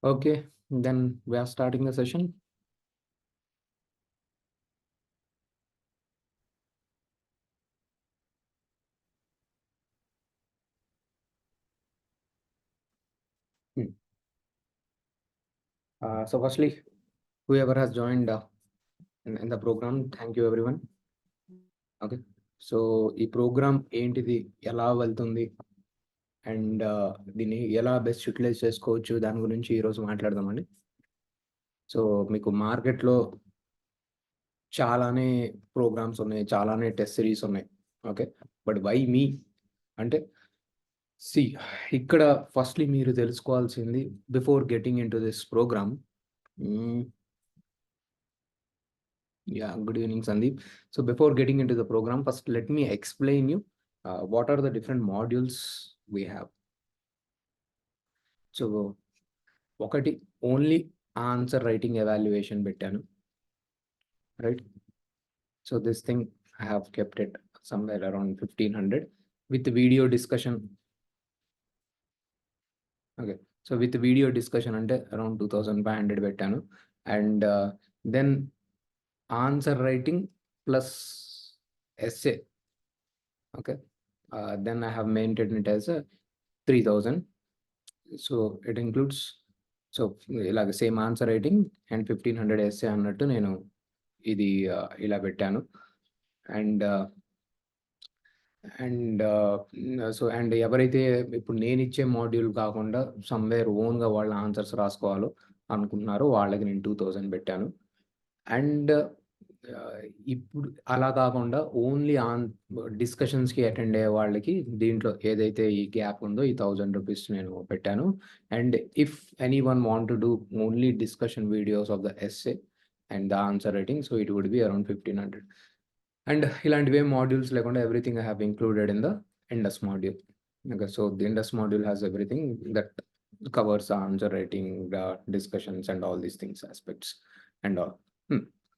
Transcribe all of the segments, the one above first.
Okay, then we are starting the session. So firstly, whoever has joined in the program, thank you everyone. Okay, so ఈ programme ఏంటిది, ఎలా వెళ్తుంది and దీన్ని ఎలా best utilise చేసుకోవచ్చు దాని గురించి ఈరోజు మాట్లాడదామండి. సో మీకు మార్కెట్లో చాలానే ప్రోగ్రామ్స్ ఉన్నాయి, చాలానే టెస్ట్ సిరీస్ ఉన్నాయి. ఓకే, బట్ వై మీ అంటే సి ఇక్కడ ఫస్ట్లీ మీరు తెలుసుకోవాల్సింది before getting into this program. Yeah, good evening, Sandeep. So before getting into the program, first let me explain you what are the different modules we have. So ఒకటి only answer writing evaluation పెట్టాను, right? So this thing I have kept it somewhere around 1500 with video discussion. Okay, so with video discussion అంటే around 2500 పెట్టాను. And then answer writing plus essay. Okay, then I have maintained it as a 3000. So it includes, so ఇలాగ same answer writing and 1500 SA అన్నట్టు నేను ఇది ఇలా పెట్టాను. And so and ఎవరైతే ఇప్పుడు నేను ఇచ్చే మాడ్యూల్ కాకుండా సమ్వేర్ ఓన్గా వాళ్ళ ఆన్సర్స్ రాసుకోవాలో అనుకుంటున్నారో వాళ్ళకి నేను 2000 పెట్టాను. అండ్ ఇప్పుడు అలా కాకుండా ఓన్లీ డిస్కషన్స్కి అటెండ్ అయ్యే వాళ్ళకి దీంట్లో ఏదైతే ఈ గ్యాప్ ఉందో ఈ 1000 రూపీస్ నేను పెట్టాను. And if any one want to do only discussion videos of the SA and the answer writing, so it would be around 1500. And ఇలాంటివి మాడ్యూల్స్ లేకుండా everything I have included in the Indus module. Okay, so the Indus module has everything that covers the answer writing, the discussions and all these things, aspects and all.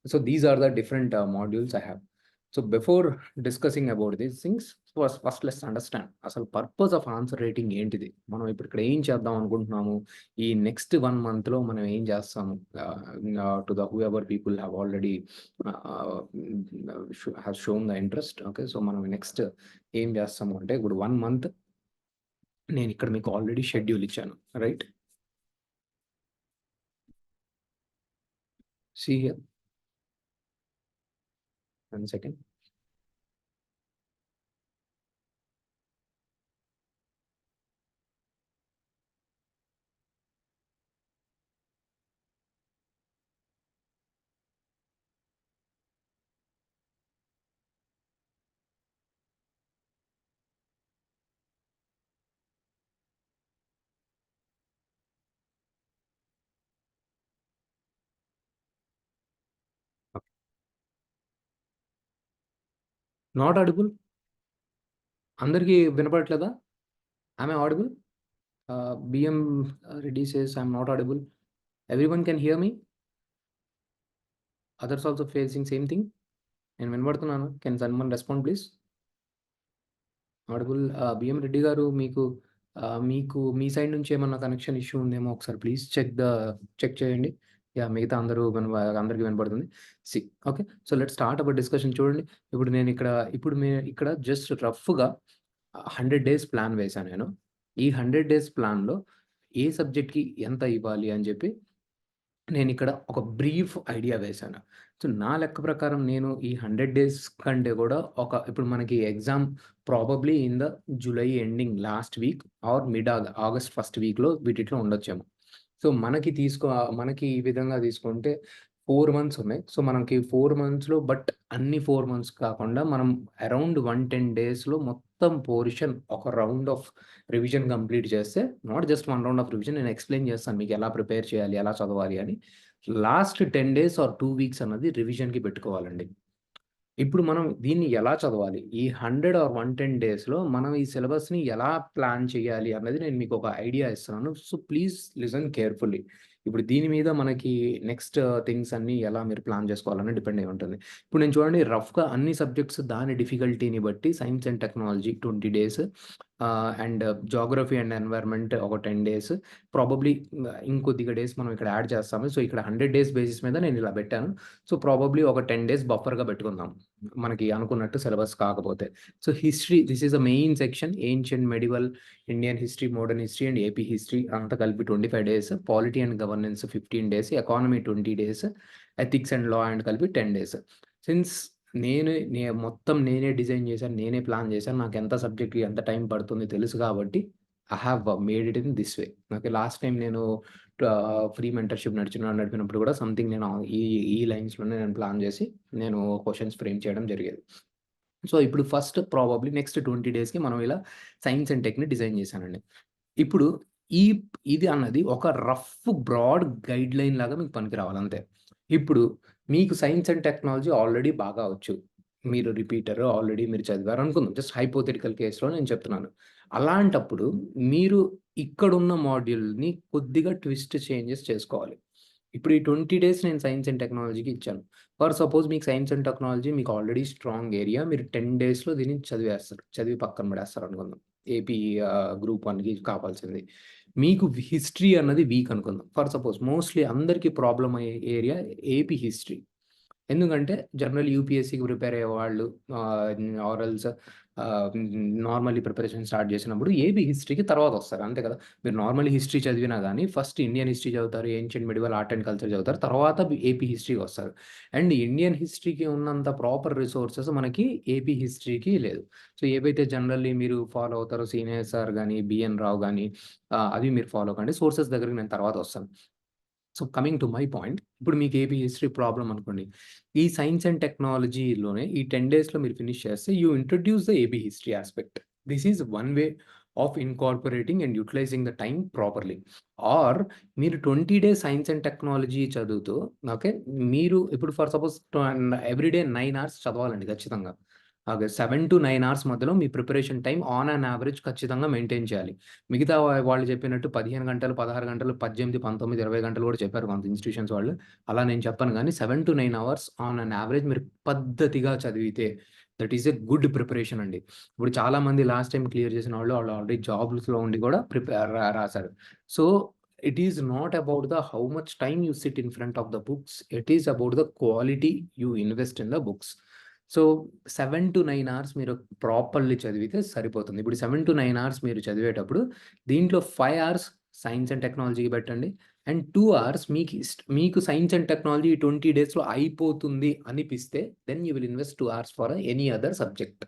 So these are the different modules I have. So before discussing about these things, first let's understand అసలు purpose of answer writing ఏంటిది, మనం ఇప్పుడు ఇక్కడ ఏం చేద్దాం అనుకుంటున్నాము, ఈ next 1 monthలో మనం ఏం చేస్తాము. To the whoever people have already have shown the interest. Okay, so మనం నెక్స్ట్ ఏం చేస్తాము అంటే ఇప్పుడు 1 month నేను ఇక్కడ మీకు ఆల్రెడీ షెడ్యూల్ ఇచ్చాను, right? See here, 1 second. Not audible, అందరికీ వినపడట్లేదా? Am I audible? BM Reddy says I'm not audible. Everyone can hear me? Others also facing same thing? నేను వినబడుతున్నాను. Can someone respond please? Audible. BM Reddy గారు, మీకు మీ side నుంచి ఏమన్నా connection issue ఉందేమో ఒకసారి please check చేయండి. Yeah, మిగతా అందరికీ వినపడుతుంది. Okay, so let start our discussion. చూడండి, ఇప్పుడు నేను ఇక్కడ జస్ట్ రఫ్గా 100 days ప్లాన్ వేశాను నేను. ఈ 100 days ప్లాన్లో ఏ సబ్జెక్ట్కి ఎంత ఇవ్వాలి అని చెప్పి నేను ఇక్కడ ఒక బ్రీఫ్ ఐడియా వేశాను. సో నా లెక్క ప్రకారం నేను ఈ 100 days కంటే కూడా ఇప్పుడు మనకి exam probably in the July ending last week or mid August first వీక్లో వీటిలో ఉండొచ్చేమో. సో మనకి ఈ విధంగా తీసుకుంటే 4 months ఉన్నాయి. సో మనకి 4 monthsలో బట్ అన్ని 4 months కాకుండా మనం అరౌండ్ 110 daysలో మొత్తం పోర్షన్ ఒక రౌండ్ ఆఫ్ రివిజన్ కంప్లీట్ చేస్తే, not just 1 round of revision, నేను ఎక్స్ప్లెయిన్ చేస్తాను మీకు ఎలా ప్రిపేర్ చేయాలి, ఎలా చదవాలి అని. లాస్ట్ 10 days ఆర్ 2 weeks అన్నది రివిజన్కి పెట్టుకోవాలండి. ఇప్పుడు మనం దీన్ని ఎలా చదవాలి, ఈ 100 or 110 daysలో మనం ఈ సిలబస్ని ఎలా ప్లాన్ చేయాలి అన్నది నేను మీకు ఒక ఐడియా ఇస్తున్నాను. So please listen carefully. ఇప్పుడు దీని మీద మనకి నెక్స్ట్ థింగ్స్ అన్నీ ఎలా మీరు ప్లాన్ చేసుకోవాలని డిపెండ్ అయి ఉంటుంది. ఇప్పుడు నేను చూడండి, రఫ్గా అన్ని సబ్జెక్ట్స్ దాని డిఫికల్టీని బట్టి science and technology 20 days, and Geography and environment ఒక 10 డేస్. ప్రాబబ్లీ ఇంకొద్దిగా డేస్ మనం ఇక్కడ యాడ్ చేస్తాము. సో, ఇక్కడ 100 డేస్ బేసిస్ మీద నేను ఇలా పెట్టాను. సో, ప్రాబబ్లీ ఒక 10 డేస్ బఫర్‌గా పెట్టుకుందాం. మనకి అనుకున్నట్టు సిలబస్ కాకపోతే. So, history this is the main section. Ancient, medieval, Indian history, modern history and AP history అంతా కలిపి 25 days. Polity and governance 15 days. Economy 20 days. Ethics and law and కలిపి 10 days. Since మొత్తం నేనే design చేశాను. నేనే plan చేశాను. నాకెంత సబ్జెక్ట్‌కి ఎంత టైం పడుతుంది తెలుసు కాబట్టి I have made it in this way. Okay. Last time నేను ఫ్రీ మెంటర్‌షిప్ నడిపినప్పుడు కూడా సంథింగ్ నేను ఈ ఈ లైన్స్‌లోనే నేను ప్లాన్ చేసి నేను క్వెషన్స్ ఫ్రేమ్ చేయడం జరిగేది. సో, ఇప్పుడు ఫస్ట్ ప్రాబబ్లీ నెక్స్ట్ 20 డేస్‌కి మనం ఇలా సైన్స్ అండ్ టెక్‌ని డిజైన్ చేశానండి. ఇప్పుడు ఈ ఇది అన్నది ఒక రఫ్ బ్రాడ్ గైడ్‌లైన్ లాగా మీకు పనికి రావాలి అంతే. ఇప్పుడు మీకు సైన్స్ అండ్ టెక్నాలజీ ఆల్రెడీ బాగా వచ్చు. మీరు రిపీటర్ ఆల్రెడీ మీరు చదివారు అనుకుందాం. జస్ట్ హైపోథెటికల్ కేస్‌లో నేను చెప్తున్నాను. అలాంటప్పుడు మీరు ఇక్కడున్న మాడ్యూల్‌ని కొద్దిగా ట్విస్ట్ చేంజెస్ చేసుకోవాలి. ఇప్పుడు ఈ 20 డేస్ నేను సైన్స్ అండ్ టెక్నాలజీకి ఇచ్చాను. ఫర్ సపోజ్ మీకు సైన్స్ అండ్ టెక్నాలజీ మీకు ఆల్రెడీ స్ట్రాంగ్ ఏరియా. మీరు 10 డేస్‌లో దీన్ని చదివేస్తారు. చదివి పక్కన పడేస్తారు అనుకుందాం. ఏపీ గ్రూప్ 1కి కావాల్సింది. మీకు హిస్టరీ అన్నది వీక్ అనుకుందాం. ఫర్ సపోజ్ మోస్ట్‌లీ అందరికి ప్రాబ్లమ్ అయ్యే ఏరియా ఏపీ హిస్టరీ. ఎందుకంటే జనరల్ యూపీఎస్సీకి ప్రిపేర్ అయ్యేవాళ్ళు ఆరల్స్ నార్మల్లీ ప్రిపరేషన్ స్టార్ట్ చేసినప్పుడు ఏబీ హిస్టరీకి తర్వాతొస్తారు. అంతే కదా! మీరు నార్మల్లీ హిస్టరీ చదివినా గానీ ఫస్ట్ ఇండియన్ హిస్టరీ చదువుతారు, ancient, medieval, art and culture చదువుతారు. తర్వాత ఏపీ హిస్టరీకొస్తారు. అండ్ ఇండియన్ హిస్టరీకి ఉన్నంత ప్రాపర్ రిసోర్సెస్ మనకి ఏపీ హిస్టరీకి లేదు. సో, ఏవైతే జనరల్లీ మీరు ఫాలో అవుతారో సీనియర్ సార్ గాని, బిఎన్ రావు గాని అవి మీరు ఫాలో కండి. సోర్సెస్ దగ్గరికి నేను తర్వాతొస్తాను. So, coming to my point. ఇప్పుడు మీకు ఏపీ హిస్టరీ ప్రాబ్లమ్ అనుకోండి. ఈ సైన్స్ అండ్ టెక్నాలజీలోనే ఈ 10 డేస్‌లో మీరు ఫినిష్ చేస్తే you introduce the AP history aspect. This is one way of incorporating and utilising the time properly. Or మీరు 20 డేస్ సైన్స్ అండ్ టెక్నాలజీ చదువుతూ ఓకే. మీరు ఇప్పుడు for suppose every day 9 hours చదవాలండి ఖచ్చితంగా. ఓకే. 7-9 అవర్స్ మధ్యలో మీ preparation time on an average ఖచ్చితంగా maintain చేయాలి. మిగతా వాళ్ళు చెప్పినట్టు 15 గంటలు, 16 గంటలు, 18, 19, 20 గంటలు కూడా చెప్పారు కొంత ఇన్‌స్టిట్యూషన్స్ వాళ్ళు. అలా నేను చెప్పను గానీ 7-9 అవర్స్ ఆన్ అన్ యావరేజ్ మీరు పద్ధతిగా చదివితే that is a good preparation అండి. ఇప్పుడు చాలామంది లాస్ట్ టైమ్ క్లియర్ చేసిన వాళ్ళు ఆల్రెడీ జాబ్స్‌లో ఉండి కూడా రాసారు. So, it is not about the how much time you SIT in front of the books. It is about the quality you invest in the books. So, 7-9 hours మీరు properly చదివితే సరిపోతుంది. ఇప్పుడు 7-9 hours మీరు చదివేటప్పుడు దీంట్లో 5 అవర్స్ సైన్స్ అండ్ టెక్నాలజీకి పెట్టండి. And 2 hours మీకు సైన్స్ అండ్ టెక్నాలజీ 20 డేస్‌లో అయిపోతుంది అనిపిస్తే then you will invest 2 hours for any other subject.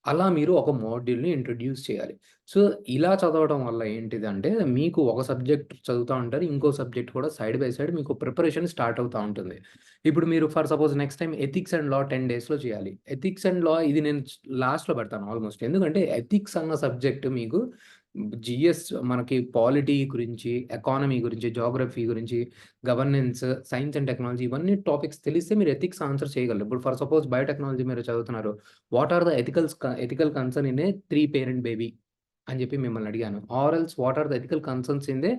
అలా మీరు ఒక మాడ్యూల్‌ని ఇంట్రొడ్యూస్ చేయాలి. సో, ఇలా చదవడం వల్ల ఏంటిదంటే, మీకు ఒక సబ్జెక్ట్ చదువుతా ఉంటారు. ఇంకో సబ్జెక్ట్ కూడా సైడ్ బై సైడ్ మీకు ప్రిపరేషన్ స్టార్ట్ అవుతా ఉంటుంది. ఇప్పుడు మీరు for suppose next time ethics and law 10 డేస్‌లో చేయాలి. ఎథిక్స్ అండ్ లా ఇది నేను లాస్ట్‌లో పెడతాను ఆల్‌మోస్ట్. ఎందుకంటే ఎథిక్స్ అన్న సబ్జెక్ట్ మీకు జీఎస్ మనకి పాలిటీ గురించి, ఎకానమీ గురించి, జియోగ్రఫీ గురించి, గవర్నెన్స్, సైన్స్ అండ్ టెక్నాలజీ ఇవన్నీ టాపిక్స్ తెలిస్తే మీరు ఎథిక్స్ ఆన్సర్ చేయగలరు. ఇప్పుడు ఫర్ సపోజ్ బయోటెక్నాలజీ మీరు చదువుతున్నారు. What are the ethical concern in a 3 parent baby అని చెప్పి మిమ్మల్ని అడిగాను. Or else what are the ethical concerns in the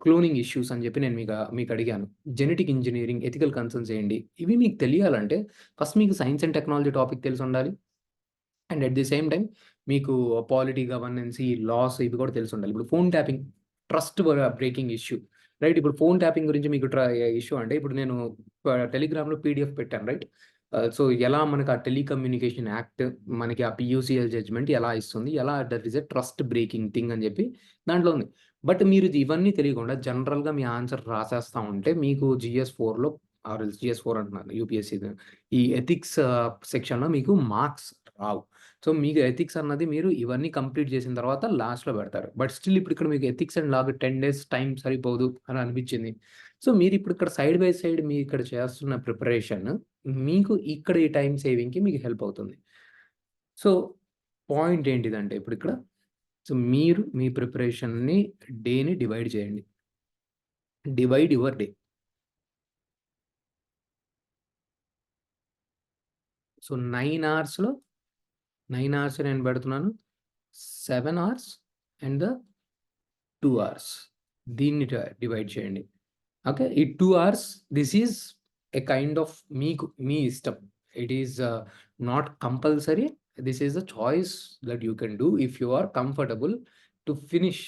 cloning issues అని చెప్పి నేను మీకు అడిగాను. జెనెటిక్ ఇంజినీరింగ్ ఎథికల్ కన్సర్న్స్ ఏంటి? ఇవి మీకు తెలియాలంటే ఫస్ట్ మీకు సైన్స్ అండ్ టెక్నాలజీ టాపిక్ తెలిసుండాలి. And at the same time మీకు పాలిటీ, గవర్నెన్స్, ఈ లాస్ ఇవి కూడా తెలిసుండాలి. ఇప్పుడు phone tapping trust breaking issue. Right. ఇప్పుడు ఫోన్ ట్యాపింగ్ గురించి మీకు ఇష్యూ అంటే ఇప్పుడు నేను టెలిగ్రామ్‌లో పీడీఎఫ్ పెట్టాను. రైట్. సో, ఎలా మనకు ఆ టెలికమ్యూనికేషన్ యాక్ట్ మనకి ఆ పీయూసీఎల్ జడ్జ్‌మెంట్ ఎలా ఇస్తుంది? ఎలా that is a trust breaking thing అని చెప్పి దాంట్లో ఉంది. బట్ మీరు ఇవన్నీ తెలియకుండా జనరల్‌గా మీ ఆన్సర్ రాసేస్తా ఉంటే మీకు జీఎస్ 4లో ఆర్ ఎల్స్ జీఎస్ 4 అంటున్నాను యూపీఎస్‌సి ఈ ఎథిక్స్ సెక్షన్‌లో మీకు మార్క్స్ రావు. సో, మీకు ఎథిక్స్ అన్నది మీరు ఇవన్నీ కంప్లీట్ చేసిన తర్వాత లాస్ట్‌లో పెడతారు. బట్ స్టిల్ ఇప్పుడు ఇక్కడ మీకు ఎథిక్స్ అండ్ లాకి 10 డేస్ టైమ్ సరిపోదు అని అనిపించింది. సో, మీరిప్పుడు ఇక్కడ సైడ్ బై సైడ్ మీ ఇక్కడ చేస్తున్న ప్రిపరేషన్ మీకు ఇక్కడ ఈ టైమ్ సేవింగ్‌కి మీకు హెల్ప్ అవుతుంది. సో, పాయింట్ ఏంటిదంటే ఇప్పుడిక్కడ సో, మీరు మీ ప్రిపరేషన్‌ని డేని డివైడ్ చేయండి. Divide your day. So, 9 hours నేను పెడుతున్నాను. 7 అవర్స్ అండ్ 2 అవర్స్. దీన్ని డివైడ్ చేయండి. ఓకే. ఈ 2 hours this is a kind of మీకు మీ ఇష్టం. It is not compulsory. This is the choice that you can do if you are comfortable to finish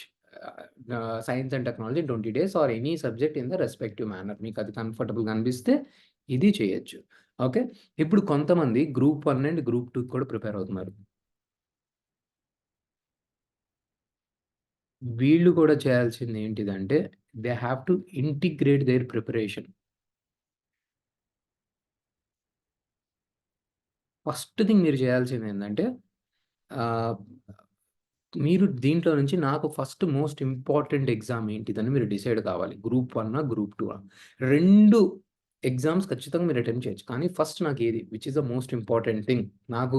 science and technology in 20 days or any subject in the respective manner. మీకు అది కంఫర్టబుల్‌గా అనిపిస్తే ఇది చేయొచ్చు. Okay. ఇప్పుడు కొంతమంది group 1 and group 2 కూడా prepare అవుతున్నారు. వీళ్ళు కూడా చేయాల్సింది ఏంటిదంటే they have to integrate their preparation. First thing మీరు చేయాల్సిందేందంటే ఆహ్, మీరు దీంట్లో నుంచి నాకు ఫస్ట్ మోస్ట్ ఇంపార్టెంట్ ఎగ్జామ్ ఏంటిదని మీరు డిసైడ్ కావాలి. గ్రూప్ 1 గ్రూప్ 2 2 ఎగ్జామ్స్ ఖచ్చితంగా మీరు అటెంప్ట్ చేయొచ్చు. కానీ ఫస్ట్ నాకేది which is the most important thing. నాకు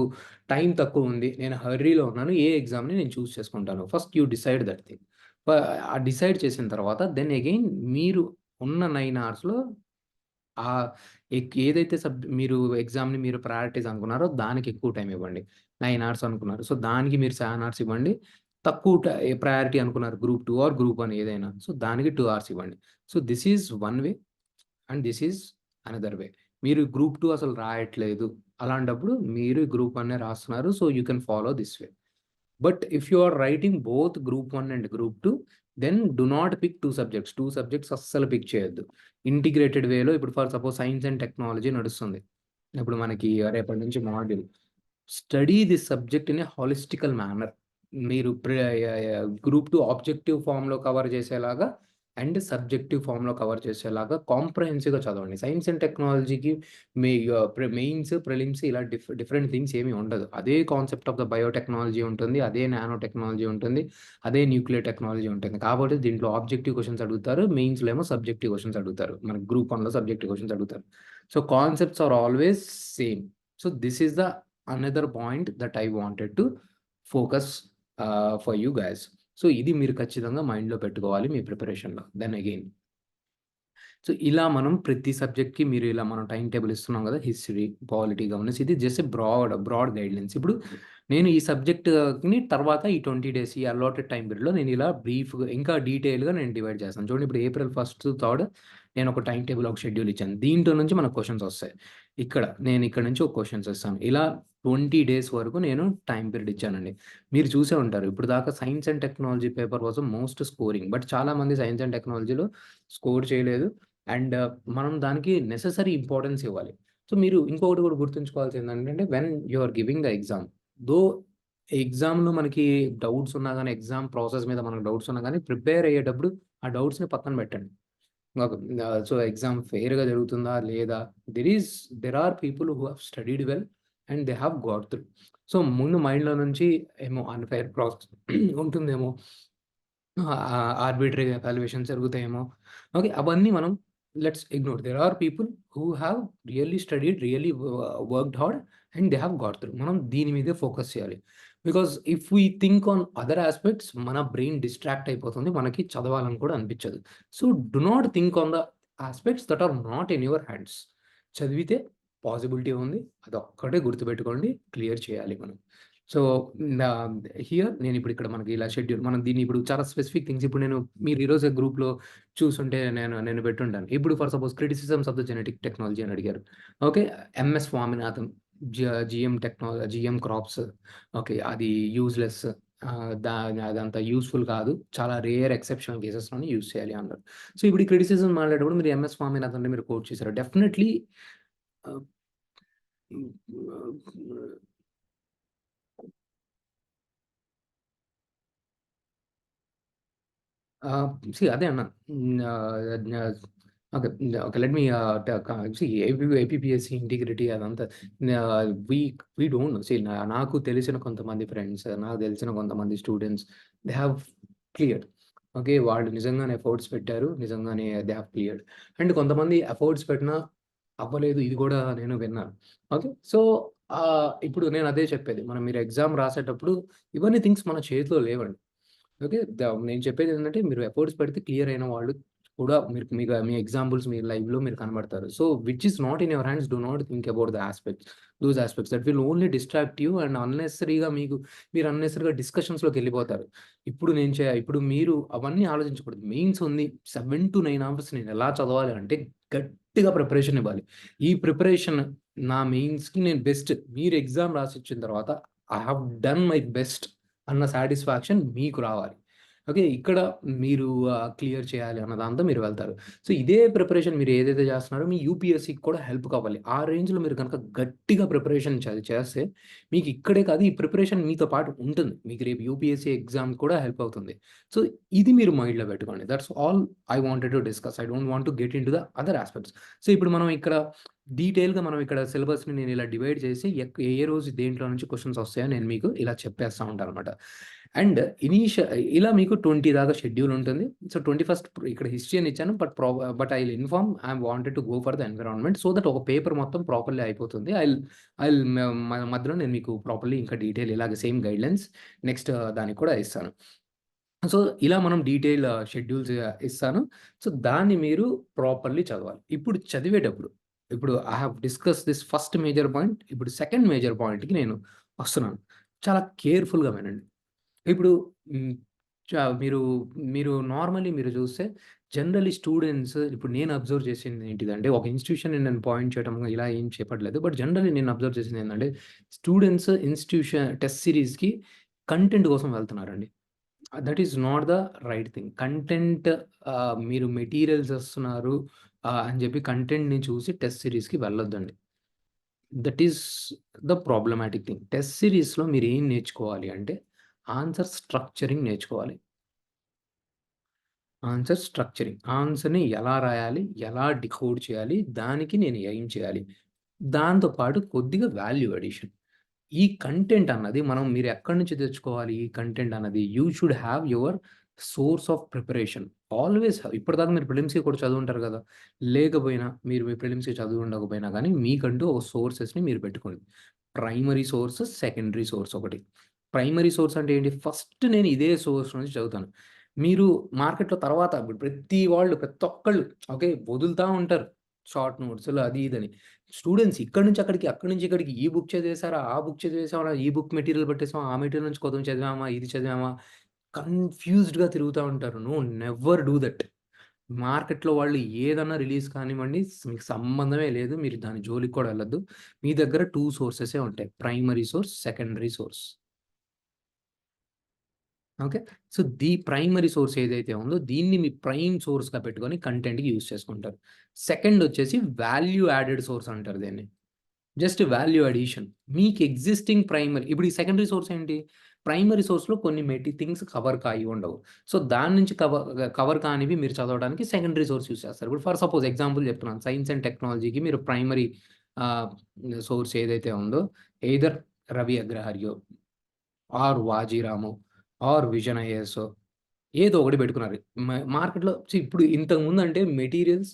టైం తక్కువుంది. నేను హర్రీలో ఉన్నాను. ఏ ఎగ్జామ్‌ని నేను చూజ్ చేసుకుంటాను. First you decide that thing. ప డిసైడ్ చేసిన తర్వాత దెన్ అగైన్ మీరు ఉన్న 9 అవర్స్‌లో ఆహ్, ఏదైతే మీరు ఎగ్జామ్‌ని మీరు ప్రయారిటీస్ అనుకున్నారో దానికి ఎక్కువ టైం ఇవ్వండి. 9 అవర్స్ అనుకున్నారు. సో, దానికి మీరు 7 అవర్స్ ఇవ్వండి. తక్కువ ప్రయారిటీ అనుకున్నారు గ్రూప్ 2 ఆర్ గ్రూప్ 1 ఏదైనా. సో, దానికి 2 అవర్స్ ఇవ్వండి. So, this is one way and this is another way. మీరు గ్రూప్ 2 అసలు రాయట్లేదు. అలాంటప్పుడు మీరు గ్రూప్ 1 రాస్తున్నారు. So, you can follow this way. But if you are writing both group 1 and group 2 then do not pick 2 subjects. 2 subjects అస్సలు pick చేయొద్దు. Integrated వేలో ఇప్పుడు for suppose science and technology నడుస్తుంది. ఇప్పుడు మనకి రేపటి నుంచి module. Study this subject in a holistical manner. మీరు గ్రూప్ 2 ఆబ్జెక్టివ్ ఫార్మ్‌లో కవర్ చేసేలాగా అండ్ సబ్జెక్టివ్ ఫార్మ్‌లో కవర్ చేసేలాగా కాంప్రహెన్సివ్‌గా చదవండి. సైన్స్ అండ్ టెక్నాలజీకి మీ మెయిన్స్, ప్రిలిమ్స్ ఇలా డిఫరెంట్ థింగ్స్ ఏమి ఉండదు. అదే కాన్సెప్ట్ ఆఫ్ ద బయోటెక్నాలజీ ఉంటుంది. అదే నానో టెక్నాలజీ ఉంటుంది. అదే న్యూక్లియర్ టెక్నాలజీ ఉంటుంది. కాబట్టి దీంట్లో ఆబ్జెక్టివ్ క్వెషన్స్ అడుగుతారు. మెయిన్స్‌లో ఏమో సబ్జెక్టివ్ క్వెషన్స్ అడుగుతారు. మనకి గ్రూప్ 1లో సబ్జెక్టివ్ క్వెషన్స్ అడుగుతారు. So, concepts are always same. So, this is the another point that I wanted to focus for you guys. So, ఇది మీరు ఖచ్చితంగా మైండ్‌లో పెట్టుకోవాలి మీ ప్రిపరేషన్‌లో. దెన్ అగైన్ సో, ఇలా మనం ప్రతి సబ్జెక్ట్‌కి మీరు ఇలా మనం టైమ్ టేబుల్ ఇస్తున్నాం గదా! హిస్టరీ, పాలిటీ, గవర్నెన్స్ ఇది జస్ట్ బ్రాడ్ గైడ్‌లైన్స్. ఇప్పుడు నేను ఈ సబ్జెక్ట్‌ని తర్వాత ఈ 20 డేస్ ఈ అలాటెడ్ టైమ్ పీరియడ్‌లో నేను ఇలా బ్రీఫ్‌గా ఇంకా డీటెయిల్‌గా నేను డివైడ్ చేస్తాను. చూడండి ఇప్పుడు ఏప్రిల్ 1, 3 నేను ఒక టైమ్ టేబుల్, ఒక షెడ్యూల్ ఇచ్చాను. దీంట్లో నుంచి మనకు క్వెషన్స్ వస్తాయి. నేను ఇక్కడ నుంచి ఒక క్వెషన్స్ ఇస్తాను. ఇలా 20 డేస్ వరకు నేను టైమ్ పీరియడ్ ఇచ్చానండి. మీరు చూసే ఉంటారు. ఇప్పుడు దాకా science and technology paper was most scoring. But చాలామంది సైన్స్ అండ్ టెక్నాలజీలో స్కోర్ చేయలేదు. అండ్ మనం దానికి నెసెసరీ ఇంపార్టెన్స్ ఇవ్వాలి. సో, మీరు ఇంకొకటి కూడా గుర్తుంచుకోవాల్సిందేంటంటే when you are giving the exam, though ఎగ్జామ్‌లో మనకి డౌట్స్ ఉన్నా గాని, ఎగ్జామ్ ప్రాసెస్ మీద మనకు డౌట్స్ ఉన్నా గాని, ప్రిపేర్ అయ్యేటప్పుడు ఆ డౌట్స్‌ని పక్కన పెట్టండి. ఒక సో, ఎగ్జామ్ ఫెయిర్‌గా జరుగుతుందా? లేదా? There are people who have studied well and they have got through. So, ముందు మైండ్‌లో నుంచి ఏమో అన్‌ఫెయిర్ ప్రాసెస్ ఉంటుందేమో, ఆర్బిట్రరీ ఎవాల్యుయేషన్స్ జరుగుతాయేమో. ఓకే. అవన్నీ మనం let's ignore. There are people who have really studied, really worked hard and they have got through. మనం దీని మీదే ఫోకస్ చేయాలి. Because if we think on other aspects మన బ్రెయిన్ డిస్ట్రాక్ట్ అయిపోతుంది. మనకి చదవాలని కూడా అనిపించదు. So, do not think on the aspects that are not in your hands. చదివితే పాసిబిలిటీ ఉంది. అదొక్కటే గుర్తుపెట్టుకోండి. క్లియర్ చేయాలి మనం. సో, నా నేనిప్పుడు ఇక్కడ మనకి ఇలా షెడ్యూల్ మనం దీన్ని ఇప్పుడు చాలా స్పెసిఫిక్ థింగ్స్ ఇప్పుడు మీరు ఈరోజు గ్రూప్‌లో చూసుంటే నేను పెట్టుంటాను. ఇప్పుడు for suppose criticisms of the genetic technology అని అడిగారు. ఓకే. ఎంఎస్ స్వామినాథన్, జ జీఎం క్రాప్స్. ఓకే. అది యూజ్‌లెస్. అదంత యూజ్‌ఫుల్ కాదు. చాలా రేర్ ఎక్సెప్షనల్ కేసెస్‌లోనే యూజ్ చేయాలి అన్నారు. సో, ఇప్పుడు ఈ క్రిటిసిజం మాట్లాడేటప్పుడు మీరు ఎంఎస్ స్వామినాథన్‌ని మీరు కోట్ చేసారు. డెఫినైట్‌లీ ఆహ్, అదే అన్నాను. ఓకే. ఓకే. లెట్ మీ ట క సీ ఏపీపీఎస్సీ ఇంటిగ్రిటీ అదంతా వి వి డోంట్ నో. నాకు తెలిసిన కొంతమంది ఫ్రెండ్స్, నాకు తెలిసిన కొంతమంది students they have cleared. Okay. వాళ్ళు నిజంగానే ఎఫర్ట్స్ పెట్టారు. నిజంగానే దే హావ్ క్లియర్డ్. అండ్ కొంతమంది ఎఫర్ట్స్ పెట్టినా అవ్వలేదు. ఇది కూడా నేను విన్నాను. ఓకే. సో, ఇప్పుడు నేను అదే చెప్పేది. మీరు ఎగ్జామ్ రాసేటప్పుడు ఇవన్నీ థింగ్స్ మన చేతిలో లేవండి. ఓకే. నేను చెప్పేదేంటంటే మీరు ఎఫర్ట్స్ పెడితే క్లియర్ అయిన వాళ్ళు కూడా మీరు మీ ఎగ్జాంపుల్స్ మీ లైవ్‌లో మీరు కనబడతారు. So, which is not in your hands do not think about those aspects that will only distract you and అన్నెసెసరీగా మీరు అన్నెసెసరీగా డిస్కషన్స్‌లోకెళ్ళిపోతారు. ఇప్పుడు మీరు అవన్నీ ఆలోచించకూడదు. మెయిన్స్ ఉంది. 7-9 అవర్స్ నేను ఎలా చదవాలి అంటే గట్టిగా ప్రిపరేషన్ ఇవ్వాలి. ఈ ప్రిపరేషన్ నా మెయిన్స్‌కి నేను బెస్ట్. మీరు ఎగ్జామ్ రాసొచ్చిన తర్వాత I have done my best అన్న సాటిస్ఫాక్షన్ మీకు రావాలి. ఓకే. ఇక్కడ మీరు క్లియర్ చేయాలి అన్న దాంతో మీరు వెళ్తారు. సో, ఇదే ప్రిపరేషన్ మీరు ఏదైతే చేస్తున్నారో మీ యూపీఎస్‌సికి కూడా హెల్ప్ కావాలి. ఆ రేంజ్‌లో మీరు గనక గట్టిగా ప్రిపరేషన్ చేస్తే మీకు ఇక్కడే కాదు, ఈ ప్రిపరేషన్ మీతో పాటు ఉంటుంది. మీకు రేపు యూపీఎస్‌సి ఎగ్జామ్ కూడా హెల్ప్ అవుతుంది. సో, ఇది మీరు మైండ్‌లో పెట్టుకోండి. That's all I wanted to discuss. I don't want to get into the other aspects. So, ఇప్పుడు మనం ఇక్కడ డీటెయిల్‌గా మనం ఇక్కడ సిలబస్‌ని నేను ఇలా డివైడ్ చేసి ఏ రోజు దేంట్లో నుంచి క్వెషన్స్ వస్తాయో నేను మీకు ఇలా చెప్పేస్తా ఉంటాననమాట. అండ్ ఇలా మీకు 20 దాకా షెడ్యూల్ ఉంటుంది. సో, 21st ఇక్కడ హిస్టరీ అని ఇచ్చాను. But I will inform I wanted to go for the environment so that ఒక పేపర్ మొత్తం ప్రాపర్‌లీ అయిపోతుంది. ఐ విల్ మధ్యలో నేను మీకు ప్రాపర్‌లీ ఇంకా డీటెయిల్ ఇలాగ సేమ్ గైడ్‌లైన్స్ నెక్స్ట్ దానికి కూడా ఇస్తాను. సో, ఇలా మనం డీటెయిల్ షెడ్యూల్స్ ఇస్తాను. సో, దాన్ని మీరు ప్రాపర్‌లీ చదవాలి. ఇప్పుడు చదివేటప్పుడు ఇప్పుడు I have discuss this first major point. ఇప్పుడు సెకండ్ మేజర్ పాయింట్‌కి నేను వస్తున్నాను. చాలా కేర్‌ఫుల్‌గా వినండి. ఇప్పుడు హ్మ్, చ మీరు మీరు నార్మల్లీ మీరు చూస్తే జనరల్లీ స్టూడెంట్స్ ఇప్పుడు నేను అబ్జర్వ్ చేసింది ఏంటిదంటే, ఒక ఇన్‌స్టిట్యూషన్‌ని నేను పాయింట్ చేయడం ఇలా ఏం చెప్పట్లేదు. బట్ జనరల్లీ నేను అబ్జర్వ్ చేసింది ఏందంటే, స్టూడెంట్స్ టెస్ట్ సీరీస్‌కి కంటెంట్ కోసం వెళ్తున్నారండి. That is not the right thing. Content మీరు మెటీరియల్స్ ఇస్తున్నారు అని చెప్పి కంటెంట్‌ని చూసి టెస్ట్ సీరీస్‌కి వెళ్ళొద్దండి. That is the problematic thing. Test సీరీస్‌లో మీరేం నేర్చుకోవాలి అంటే, ఆన్సర్ స్ట్రక్చరింగ్ నేర్చుకోవాలి. Answer structuring. ఆన్సర్‌ని ఎలా రాయాలి? ఎలా డికోడ్ చేయాలి? దానికి నేను ఏం చేయాలి? దాంతో పాటు కొద్దిగా వాల్యూ అడిషన్. ఈ కంటెంట్ అన్నది మీరు ఎక్కడి నుంచి తెచ్చుకోవాలి ఈ కంటెంట్ అన్నది? You should have your source of preparation. Always ఇప్పటిదాకా మీరు ప్రిలిమ్స్‌కి కూడా చదువుంటారు గదా! లేకపోయినా మీ ప్రిలిమ్స్‌కి చదివి ఉండకపోయినా గానీ, మీకంటూ ఒక సోర్సెస్‌ని మీరు పెట్టుకోండి. ప్రైమరీ సోర్స్, సెకండరీ సోర్స్ ఒకటి. ప్రైమరీ సోర్స్ అంటే ఏంటి? ఫస్ట్ నేను ఇదే సోర్స్ నుంచి చదువుతాను. మీరు మార్కెట్‌లో తర్వాత ఇప్పుడు ప్రతి ఒక్కళ్ళు ఓకే. వదులుతా ఉంటారు. షార్ట్ నోట్స్‌లు అది ఇదని. స్టూడెంట్స్ ఇక్కడి నుంచి అక్కడికి, అక్కడి నుంచి ఇక్కడికి ఈ బుక్ చదివేసారా? ఆ బుక్ చదివేసామా? ఈ బుక్ మెటీరియల్ పట్టేసామా? ఆ మెటీరియల్ నుంచి కొంచెం చదివామా? ఇది చదివామా? కన్‌ఫ్యూజ్డ్‌గా తిరుగుతా ఉంటారు. No never do that. మార్కెట్‌లో వాళ్ళు ఏదన్నా రిలీజ్ కానివ్వండి, మీకు సంబంధమే లేదు. మీరు దాని జోలికి కూడా వెళ్ళొద్దు. మీ దగ్గర 2 సోర్సెసే ఉంటాయి. Primary source, secondary source. Okay. So, primary source ఏదైతే ఉందో దీన్ని మీ ప్రైమ్ సోర్స్‌గా పెట్టుకొని కంటెంట్‌కి యూజ్ చేసుకుంటారు. సెకండొచ్చేసి వాల్యూ యాడెడ్ సోర్స్ అంటారు దీన్ని. Just value addition. మీకు ఎగ్జిస్టింగ్ ప్రైమరీ ఇప్పుడు ఈ సెకండరీ సోర్స్ ఏంటి? ప్రైమరీ సోర్స్‌లో కొన్ని థింగ్స్ కవర్ కాయి ఉండవు. సో, దాని నుంచి కవర్ కానివి మీరు చదవడానికి సెకండరీ సోర్స్ యూజ్ చేస్తారు. ఇప్పుడు ఫర్ సపోజ్ ఎగ్జాంపుల్ చెప్తున్నాను. సైన్స్ అండ్ టెక్నాలజీకి మీరు ప్రైమరీ ఆహ్, సోర్స్ ఏదైతే ఉందో ఎయిదర్ రవి అగ్రహారియో ఆర్ వాజీరామో ఆర్ విజన్ ఐఏఎసో ఏదో ఒకటి పెట్టుకున్నారు. మార్కెట్‌లో ఇప్పుడు ఇంతకుముందంటే మెటీరియల్స్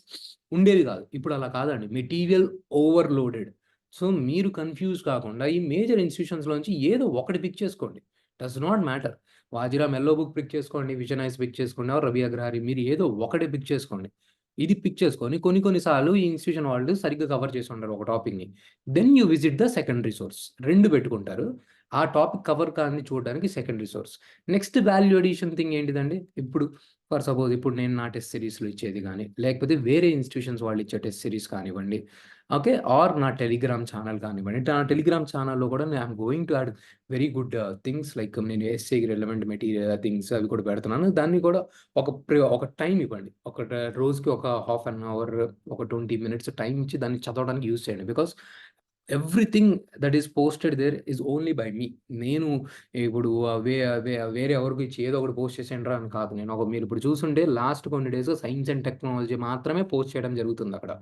ఉండేవి కాదు. ఇప్పుడు అలా కాదండి. Material overloaded. సో, మీరు కన్‌ఫ్యూజ్ కాకుండా ఈ మేజర్ ఇన్‌స్టిట్యూషన్స్‌లోంచి ఏదో ఒకటి పిక్ చేసుకోండి. Does not matter. Vajiram yellow book pick చేసుకోండి. విజన్ ఐస్ పిక్ చేసుకోండి. ఆర్ రవి అగ్రహారి మీరు ఏదో ఒకటి పిక్ చేసుకోండి. ఇది పిక్ చేసుకొని కొన్ని కొన్ని సార్లు ఈ ఇన్‌స్టిట్యూషన్ వాళ్ళు సరిగ్గా కవర్ చేసి ఉండరు ఒక టాపిక్‌ని. Then you visit the secondary source. 2 పెట్టుకుంటారు. ఆ టాపిక్ కవర్ కానిది చూడడానికి secondary source. Next value addition thing ఏంటిదండి? ఇప్పుడు ఫర్ సపోజ్ ఇప్పుడు నేను నా టెస్ట్ సీరీస్‌లో ఇచ్చేది గాని, లేకపోతే వేరే ఇన్‌స్టిట్యూషన్స్ వాళ్ళు ఇచ్చే టెస్ట్ సీరీస్ కానివ్వండి, ఓకే. ఆర్ నా టెలిగ్రామ్ ఛానెల్ కానివ్వండి. నా టెలిగ్రామ్ ఛానెల్‌లో కూడా I'm going to add very good things like నేను ఎస్సేకి రిలవెంట్ మెటీరియల్ థింగ్స్ అవి కూడా పెడుతున్నాను. దాన్ని కూడా ఒక టైమ్ ఇవ్వండి. రోజుకి ఒక హాఫ్ అన్ అవర్, ఒక 20 మినిట్స్ టైమ్ ఇచ్చి దాన్ని చదవడానికి యూజ్ చేయండి. Because everything that is posted there is only by me. నేను ఇప్పుడు వేరే ఎవరికో ఇచ్చి ఏదో ఒకటి పోస్ట్ చేసేయండిరా అని కాదు. మీరిప్పుడు చూసుంటే లాస్ట్ కొన్ని డేస్ సైన్స్ అండ్ టెక్నాలజీ మాత్రమే పోస్ట్ చేయడం జరుగుతుందక్కడ.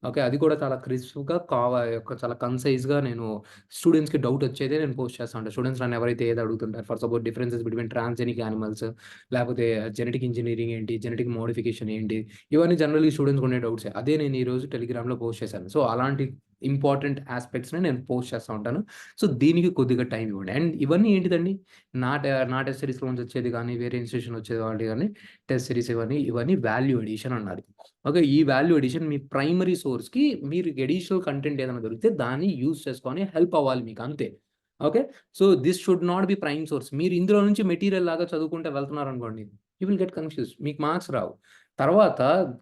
ఓకే. అది కూడా చాలా క్రిస్ప్‌గా చాలా కన్‌సైజ్‌గా నేను స్టూడెంట్స్‌కి డౌట్ వచ్చేదే నేను పోస్ట్ చేస్తా ఉంటాను. స్టూడెంట్స్ నన్ను ఎవరైతే ఏది అడుగుతుంటారో for suppose differences between transgenic animals లేకపోతే జెనెటిక్ ఇంజినీరింగ్ ఏంటి? జెనెటిక్ మోడిఫికేషన్ ఏంటి? ఇవన్నీ జనరల్‌గా స్టూడెంట్స్‌కి ఉండే డౌట్సే. అదే నేను ఈరోజు టెలిగ్రామ్‌లో పోస్ట్ చేశాను. సో, అలాంటి ఇంపార్టెంట్ యాస్పెక్ట్స్‌ని నేను పోస్ట్ చేస్తా ఉంటాను. సో, దీనికి కొద్దిగా టైం ఇవ్వండి. అండ్ ఇవన్నీ ఏంటిదండి? నా టెస్ట్ సిరీస్‌లో నుంచి వచ్చేది గానీ, వేరే ఇన్‌స్టిట్యూషన్ వచ్చేది వాటి గానీ, టెస్ట్ సిరీస్ ఇవన్నీ వాల్యూ అడిషన్ అనాలి. ఓకే. ఈ వాల్యూ అడిషన్ మీ ప్రైమరీ సోర్స్‌కి మీరు అడిషనల్ కంటెంట్ ఏదైనా దొరికితే దాన్ని యూజ్ చేసుకొని హెల్ప్ అవ్వాలి మీకు అంతే. Okay. So, this should not be prime source. మీరు ఇందులో నుంచి మెటీరియల్ లాగా చదువుకుంటూ వెళ్తున్నారనుకోండి, యూ విల్ గెట్ కన్‌ఫ్యూజ్డ్. మీకు మార్క్స్ రావు. తర్వాత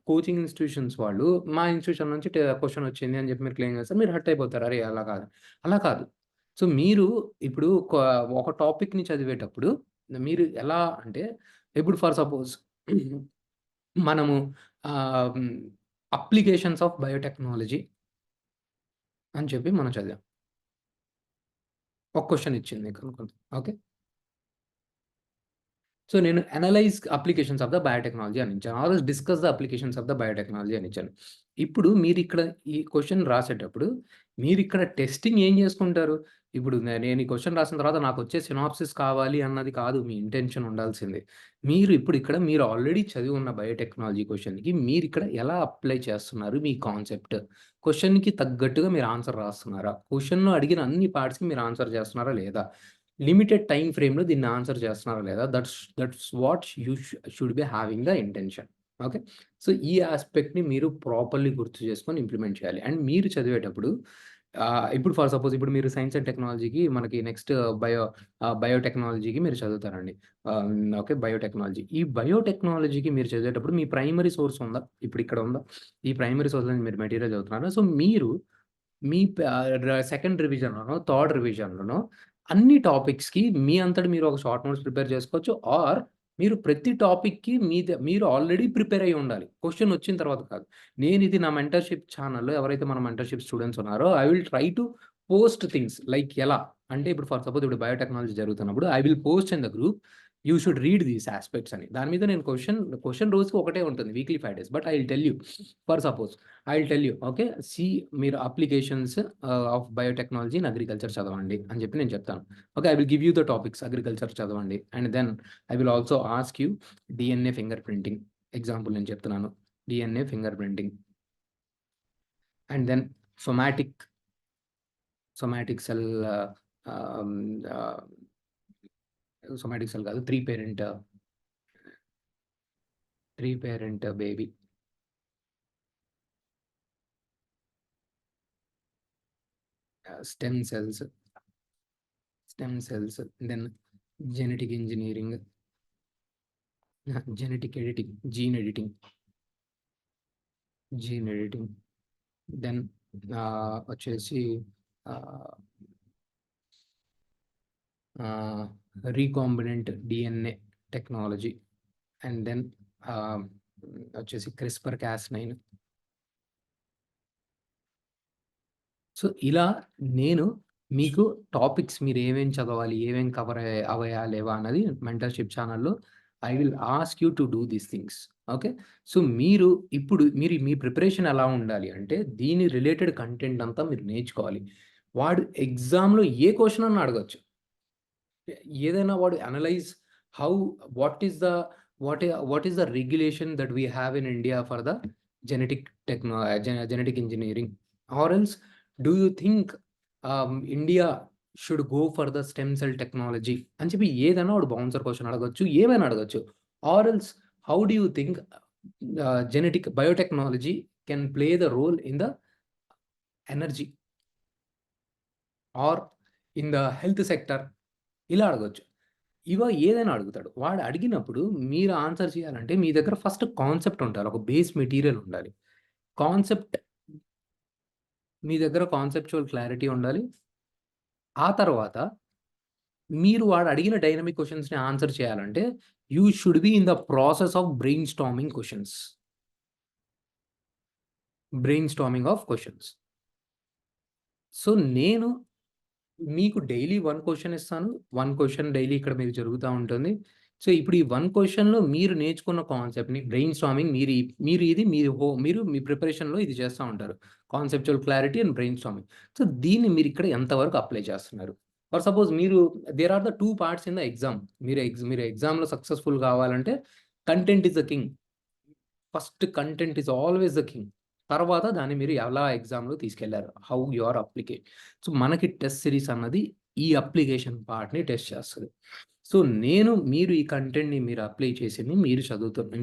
కోచింగ్ ఇన్‌స్టిట్యూషన్స్ వాళ్ళు మా ఇన్‌స్టిట్యూషన్ నుంచి క్వెషన్ వచ్చింది అని చెప్పి మీరు క్లెయిమ్ చేస్తారు. మీరు హర్ట్ అయిపోతారు. అరే! అలా కాదు. అలా కాదు. సో, మీరు ఇప్పుడు ఒక టాపిక్‌ని చదివేటప్పుడు మీరు ఎలా అంటే, ఇప్పుడు ఫర్ సపోజ్ మనము ఆహ్, హ్మ్, అప్లికేషన్స్ ఆఫ్ బయోటెక్నాలజీ అని చెప్పి మనం చదివాం. ఒక క్వెషన్ ఇచ్చింది మీకనుకోండి. ఓకే. సో, నేను analyse applications of the biotechnology అని ఇచ్చాను. Or else discuss the applications of the biotechnology అని ఇచ్చాను. ఇప్పుడు మీరిక్కడ ఈ క్వెషన్ రాసేటప్పుడు మీరిక్కడ టెస్టింగ్ ఏం చేసుకుంటారు? ఇప్పుడు నేను ఈ క్వెషన్ రాసిన తర్వాత నాకొచ్చే సినాప్సిస్ కావాలి అన్నది కాదు మీ ఇంటెన్షన్ ఉండాల్సింది. మీరు ఇప్పుడు ఇక్కడ మీరు ఆల్రెడీ చదివి ఉన్న బయోటెక్నాలజీ క్వెషన్‌కి మీరిక్కడ ఎలా అప్లై చేస్తున్నారు మీ కాన్సెప్ట్? క్వెషన్‌కి తగ్గట్టుగా మీరు ఆన్సర్ రాస్తున్నారా? క్వెషన్‌లో అడిగిన అన్ని పార్ట్స్‌కి మీరు ఆన్సర్ చేస్తున్నారా లేదా? లిమిటెడ్ టైమ్ ఫ్రేమ్‌లో దీన్ని ఆన్సర్ చేస్తున్నారా లేదా? That's what you should be having the intention. Okay. So, ఈ యాస్పెక్ట్‌ని మీరు ప్రాపర్‌లీ గుర్తు చేసుకొని ఇంప్లిమెంట్ చేయాలి. అండ్ మీరు చదివేటప్పుడు ఇప్పుడు ఫర్ సపోజ్ ఇప్పుడు మీరు సైన్స్ అండ్ టెక్నాలజీకి మనకి నెక్స్ట్ బయోటెక్నాలజీకి మీరు చదువుతారండి. ఓకే. బయోటెక్నాలజీ. ఈ బయోటెక్నాలజీకి మీరు చదివేటప్పుడు మీ ప్రైమరీ సోర్స్ ఉందా? ఇప్పుడు ఇక్కడ ఉందా? ఈ ప్రైమరీ సోర్స్ నుంచి మీరు మెటీరియల్ చదువుతున్నారా? సో, మీరు మీ సెకండ్ రివిజన్‌లోనో, థర్డ్ రివిజన్‌లోనో అన్ని టాపిక్స్‌కి మీ అంతట మీరు ఒక షార్ట్ నోట్స్ ప్రిపేర్ చేసుకోవచ్చు. ఆర్ మీరు ప్రతి టాపిక్‌కి మీరు ఆల్రెడీ ప్రిపేర్ అయ్యి ఉండాలి. క్వెషన్ వచ్చిన తర్వాత కాదు. నేనిది నా మెంటర్‌షిప్ ఛానెల్‌లో ఎవరైతే మన మెంటర్‌షిప్ స్టూడెంట్స్ ఉన్నారో I will try to post things like ఎలా అంటే ఇప్పుడు ఫర్ సపోజ్ ఇప్పుడు బయోటెక్నాలజీ జరుగుతున్నప్పుడు I will post in the group you should read these aspects అని. దాని మీద నేను క్వెషన్ రోజుకి ఒకటే ఉంటుంది. Weekly 5 days. But I will tell you for suppose I will tell you okay. మీరు applications of biotechnology in agriculture చదవండి అని చెప్పి నేను చెప్తాను. Okay. I will give you the topics agriculture చదవండి. And then I will also ask you DNA fingerprinting example నేను చెప్తున్నాను. DNA fingerprinting and then somatic somatic cell ah, ah, somatic cell కాదు. 3 parent baby stem cells, then genetic engineering, genetic editing, gene editing, then వచ్చేసి ah, ah, recombinant DNA technology and then ah, వచ్చేసి CRISPR కాస్9. So, ఇలా నేను మీకు topics మీరేమేం చదవాలి, ఏమేం cover అవ్వయా, లేవా అన్నది మెంటర్‌షిప్ ఛానెల్‌లో I will ask you to do these things. Okay. So, మీరు మీ ప్రిపరేషన్ ఎలా ఉండాలి అంటే, దీని రిలేటెడ్ కంటెంట్ అంతా మీరు నేర్చుకోవాలి. వాడు ఎగ్జామ్‌లో ఏ క్వెషన్ అన్నా అడగొచ్చు. ఏదైనా వాడు analyse how what is the what is the regulation that we have in India for the genetic genetic engineering or else do you think India should go for the stem cell technology అని చెప్పి ఏదైనా వాడు bouncer question అడగొచ్చు. ఏమైనా అడగొచ్చు. Or else how do you think genetic biotechnology can play the role in the energy or in the health sector ఇలా అడగొచ్చు. ఏదైనా అడుగుతాడు. వాడు అడిగినప్పుడు మీరు ఆన్సర్ చేయాలంటే మీ దగ్గర ఫస్ట్ కాన్సెప్ట్ ఉండాలి. ఒక బేస్ మెటీరియల్ ఉండాలి. కాన్సెప్ట్ మీ దగ్గర కాన్సెప్చువల్ క్లారిటీ ఉండాలి. ఆ తర్వాత వాడు అడిగిన డైనమిక్ క్వెషన్స్‌ని ఆన్సర్ చేయాలంటే you should be in the process of brain storming of questions. So, నేను మీకు డైలీ 1 క్వెషన్ ఇస్తాను. 1 క్వెషన్ డైలీ ఇక్కడ మీకు జరుగుతా ఉంటుంది. సో, ఇప్పుడు ఈ 1 క్వెషన్‌లో మీరు నేర్చుకున్న కాన్సెప్ట్‌ని బ్రెయిన్ స్టార్మింగ్ మీరు ఈ మీరు ఇది మీరు మీ ప్రిపరేషన్‌లో ఇది చేస్తా ఉంటారు. Conceptual clarity and brainstorming. So, దీన్ని మీరిక్కడ ఎంత వరకు అప్లై చేస్తున్నారు? For suppose there are the 2 parts in the exam. మీరు ఎగ్జామ్‌లో సక్సెస్‌ఫుల్ కావాలంటే content is the king. First content is always the king. తర్వాత దాన్ని మీరు ఎలా ఎగ్జామ్‌లో తీసుకెళ్లారు. హౌ యూ ఆర్ సో, మనకి టెస్ట్ సిరీస్ అన్నది ఈ అప్లికేషన్ పార్ట్‌ని టెస్ట్ చేస్తది. సో, మీరు ఈ కంటెంట్‌ని మీరు అప్లై చేసింది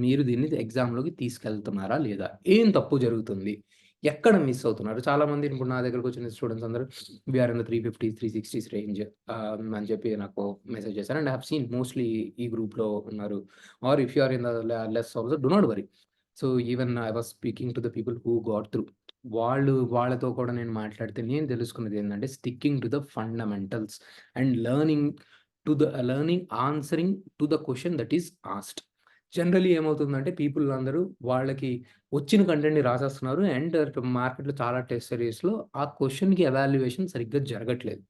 మీరు దీన్ని ఎగ్జామ్‌లోకి తీసుకెళ్తున్నారా లేదా? ఏం తప్పు జరుగుతుంది? ఎక్కడ మిస్ అవుతున్నారు? చాలామంది ఇప్పుడు నా దగ్గరకొచ్చిన స్టూడెంట్స్ అందరూ వి ఆర్ ఇన్ ద 350, 360స్ రేంజ్ అని చెప్పి నాకు మెసేజ్ చేశారు. And I have seen mostly ఈ గ్రూప్‌లో ఉన్నారు. Or if you are in the less also do not worry. So, even I was speaking to the people who got through. వాళ్ళతో కూడా నేను మాట్లాడితే నేను తెలుసుకున్నదేందంటే sticking to the fundamentals and learning answering to the question that is asked. Generally ఏమవుతుందంటే people అందరూ వాళ్ళకి వచ్చిన కంటెంట్‌ని రాసేస్తున్నారు అండ్ మార్కెట్‌లో చాలా టెస్ట్ సిరీస్‌లో ఆ క్వెషన్‌కి ఎవాల్యుయేషన్ సరిగ్గా జరగట్లేదు.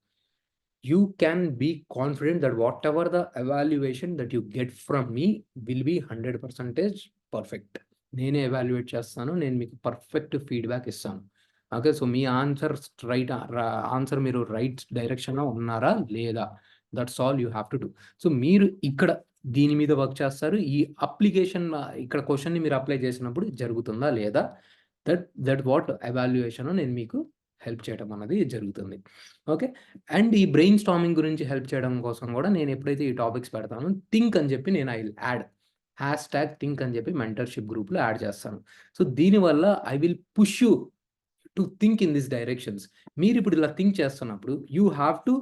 You can be confident that whatever the evaluation that you get from me will be 100% perfect. నేనే ఎవాల్యుయేట్ చేస్తాను. నేను మీకు పర్ఫెక్ట్ ఫీడ్‌బ్యాక్ ఇస్తాను. ఓకే. సో, మీ ఆన్సర్ మీరు రైట్ డైరెక్షన్‌లో ఉన్నారా? లేదా? That's all you have to do. So, మీరు ఇక్కడ దీని మీద వర్క్ చేస్తారు. ఈ అప్లికేషన్ ఇక్కడ క్వెషన్‌ని మీరు అప్లై చేసినప్పుడు జరుగుతుందా? లేదా? దట్ వాట్ ఎవాల్యుయేషన్‌లో నేను మీకు హెల్ప్ చేయడం అన్నది జరుగుతుంది. ఓకే. అండ్ ఈ బ్రెయిన్ స్టార్మింగ్ గురించి హెల్ప్ చేయడం కోసం గూడా నేను ఎప్పుడైతే ఈ టాపిక్స్ పెడతానో థింక్ అని చెప్పి నేను ఐ విల్ యాడ్ #థింక్ అని చెప్పి మెంటర్‌షిప్ గ్రూప్‌లో యాడ్ చేస్తాను. సో, దీనివల్ల I will push you to think in these directions. మీరిప్పుడు ఇలా థింక్ చేస్తున్నప్పుడు you have to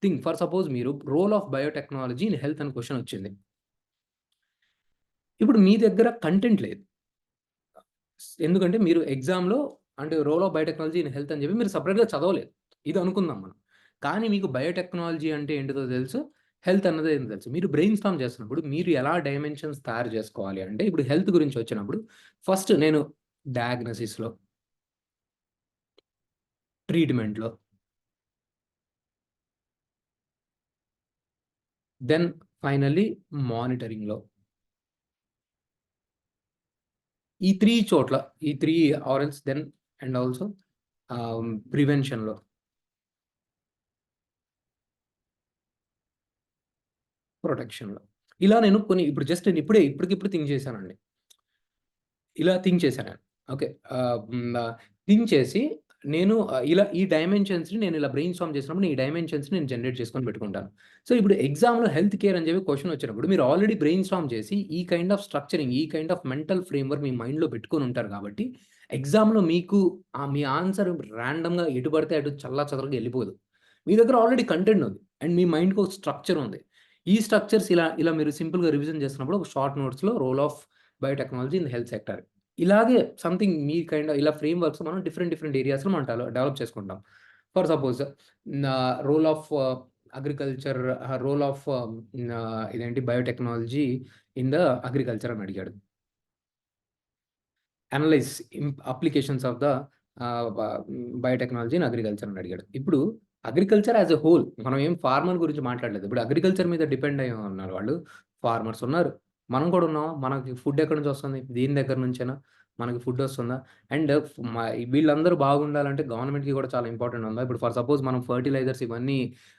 think. For suppose మీరు role of biotechnology in health అని క్వెషన్ వచ్చింది. ఇప్పుడు మీ దగ్గర కంటెంట్ లేదు. ఎందుకంటే మీరు ఎగ్జామ్‌లో అంటే role of biotechnology in health అని చెప్పి మీరు సెపరేట్‌గా చదవలేదు. ఇది అనుకుందాం మనం. కానీ మీకు బయోటెక్నాలజీ అంటే ఏంటిదో తెలుసు. హెల్త్ అన్నది ఏందో తెలుసు. మీరు బ్రెయిన్ స్టార్మ్ చేస్తున్నప్పుడు మీరు ఎలా డైమెన్షన్స్ తయారు చేసుకోవాలి అంటే ఇప్పుడు హెల్త్ గురించి వచ్చినప్పుడు ఫస్ట్ నేను డయాగ్నోసిస్‌లో, ట్రీట్మెంట్‌లో, దెన్ ఫైనల్లీ మానిటరింగ్‌లో ఈ 3 చోట్ల ఈ 3 or else then and also ప్రివెన్షన్‌లో ప్రొటెక్షన్‌లో. ఇలా నేను కొన్ని ఇప్పుడు జస్ట్ నేను ఇప్పటికిప్పుడు థింక్ చేశానండి. ఇలా థింక్ చేశాను నేను. ఓకే. థింక్ చేసి నేను ఇలా ఈ డైమెన్షన్స్‌ని నేను ఇలా బ్రెయిన్ స్టార్మ్ చేసినప్పుడు ఈ డైమెన్షన్స్‌ని నేను జనరేట్ చేసుకొని పెట్టుకుంటాను. సో, ఇప్పుడు ఎగ్జామ్‌లో హెల్త్ కేర్ అని చెప్పి క్వెషన్ వచ్చినప్పుడు మీరు ఆల్రెడీ బ్రెయిన్ స్టార్మ్ చేసి ఈ కైండ్ ఆఫ్ స్ట్రక్చరింగ్, ఈ కైండ్ ఆఫ్ మెంటల్ ఫ్రేమ్‌వర్క్ మీ మైండ్‌లో పెట్టుకొని ఉంటారు కాబట్టి ఎగ్జామ్‌లో మీకు మీ ఆన్సర్ రాండమ్‌గా ఎటు పడితే అటు చల్లాచెదరుగా ఎళ్ళిపోదు. మీ దగ్గర ఆల్రెడీ కంటెంట్ ఉంది. అండ్ మీ మైండ్‌కి ఒక స్ట్రక్చర్ ఉంది. ఈ స్ట్రక్చర్స్ ఇలా ఇలా మీరు సింపుల్‌గా రివిజన్ చేస్తున్నప్పుడు ఒక షార్ట్ నోట్స్‌లో role of biotechnology in health sector. ఇలాగే సంథింగ్ మీ కైండ్ ఇలా ఫ్రేమ్‌వర్క్స్ మనం డిఫరెంట్ ఏరియాస్‌లో మనం డెవలప్ చేసుకుంటాం. ఫర్ సపోజ్ నా role of agriculture role of ఇదేంటి బయోటెక్నాలజీ ఇన్ ద అగ్రికల్చర్ అని అడిగాడు. Analyse applications of the biotechnology in agriculture అని అడిగాడు. ఇప్పుడు అగ్రికల్చర్ యాస్ ఎ హోల్ మనం ఏం ఫార్మర్ గురించి మాట్లాడలేదు. ఇప్పుడు అగ్రికల్చర్ మీద డిపెండ్ అయ్యి ఉన్నారు వాళ్ళు. ఫార్మర్స్ ఉన్నారు. మనం కూడా ఉన్నాం. మనకి ఫుడ్ ఎక్కడి నుంచి వస్తుంది? దీని దగ్గర నుంచేనా? మనకి ఫుడ్ వస్తుందా? అండ్ మ వీళ్ళందరూ బాగుండాలంటే గవర్నమెంట్‌కి కూడా చాలా ఇంపార్టెంట్ ఉందా? ఇప్పుడు ఫర్ సపోజ్ మనం ఫెర్టిలైజర్స్ ఇవన్నీ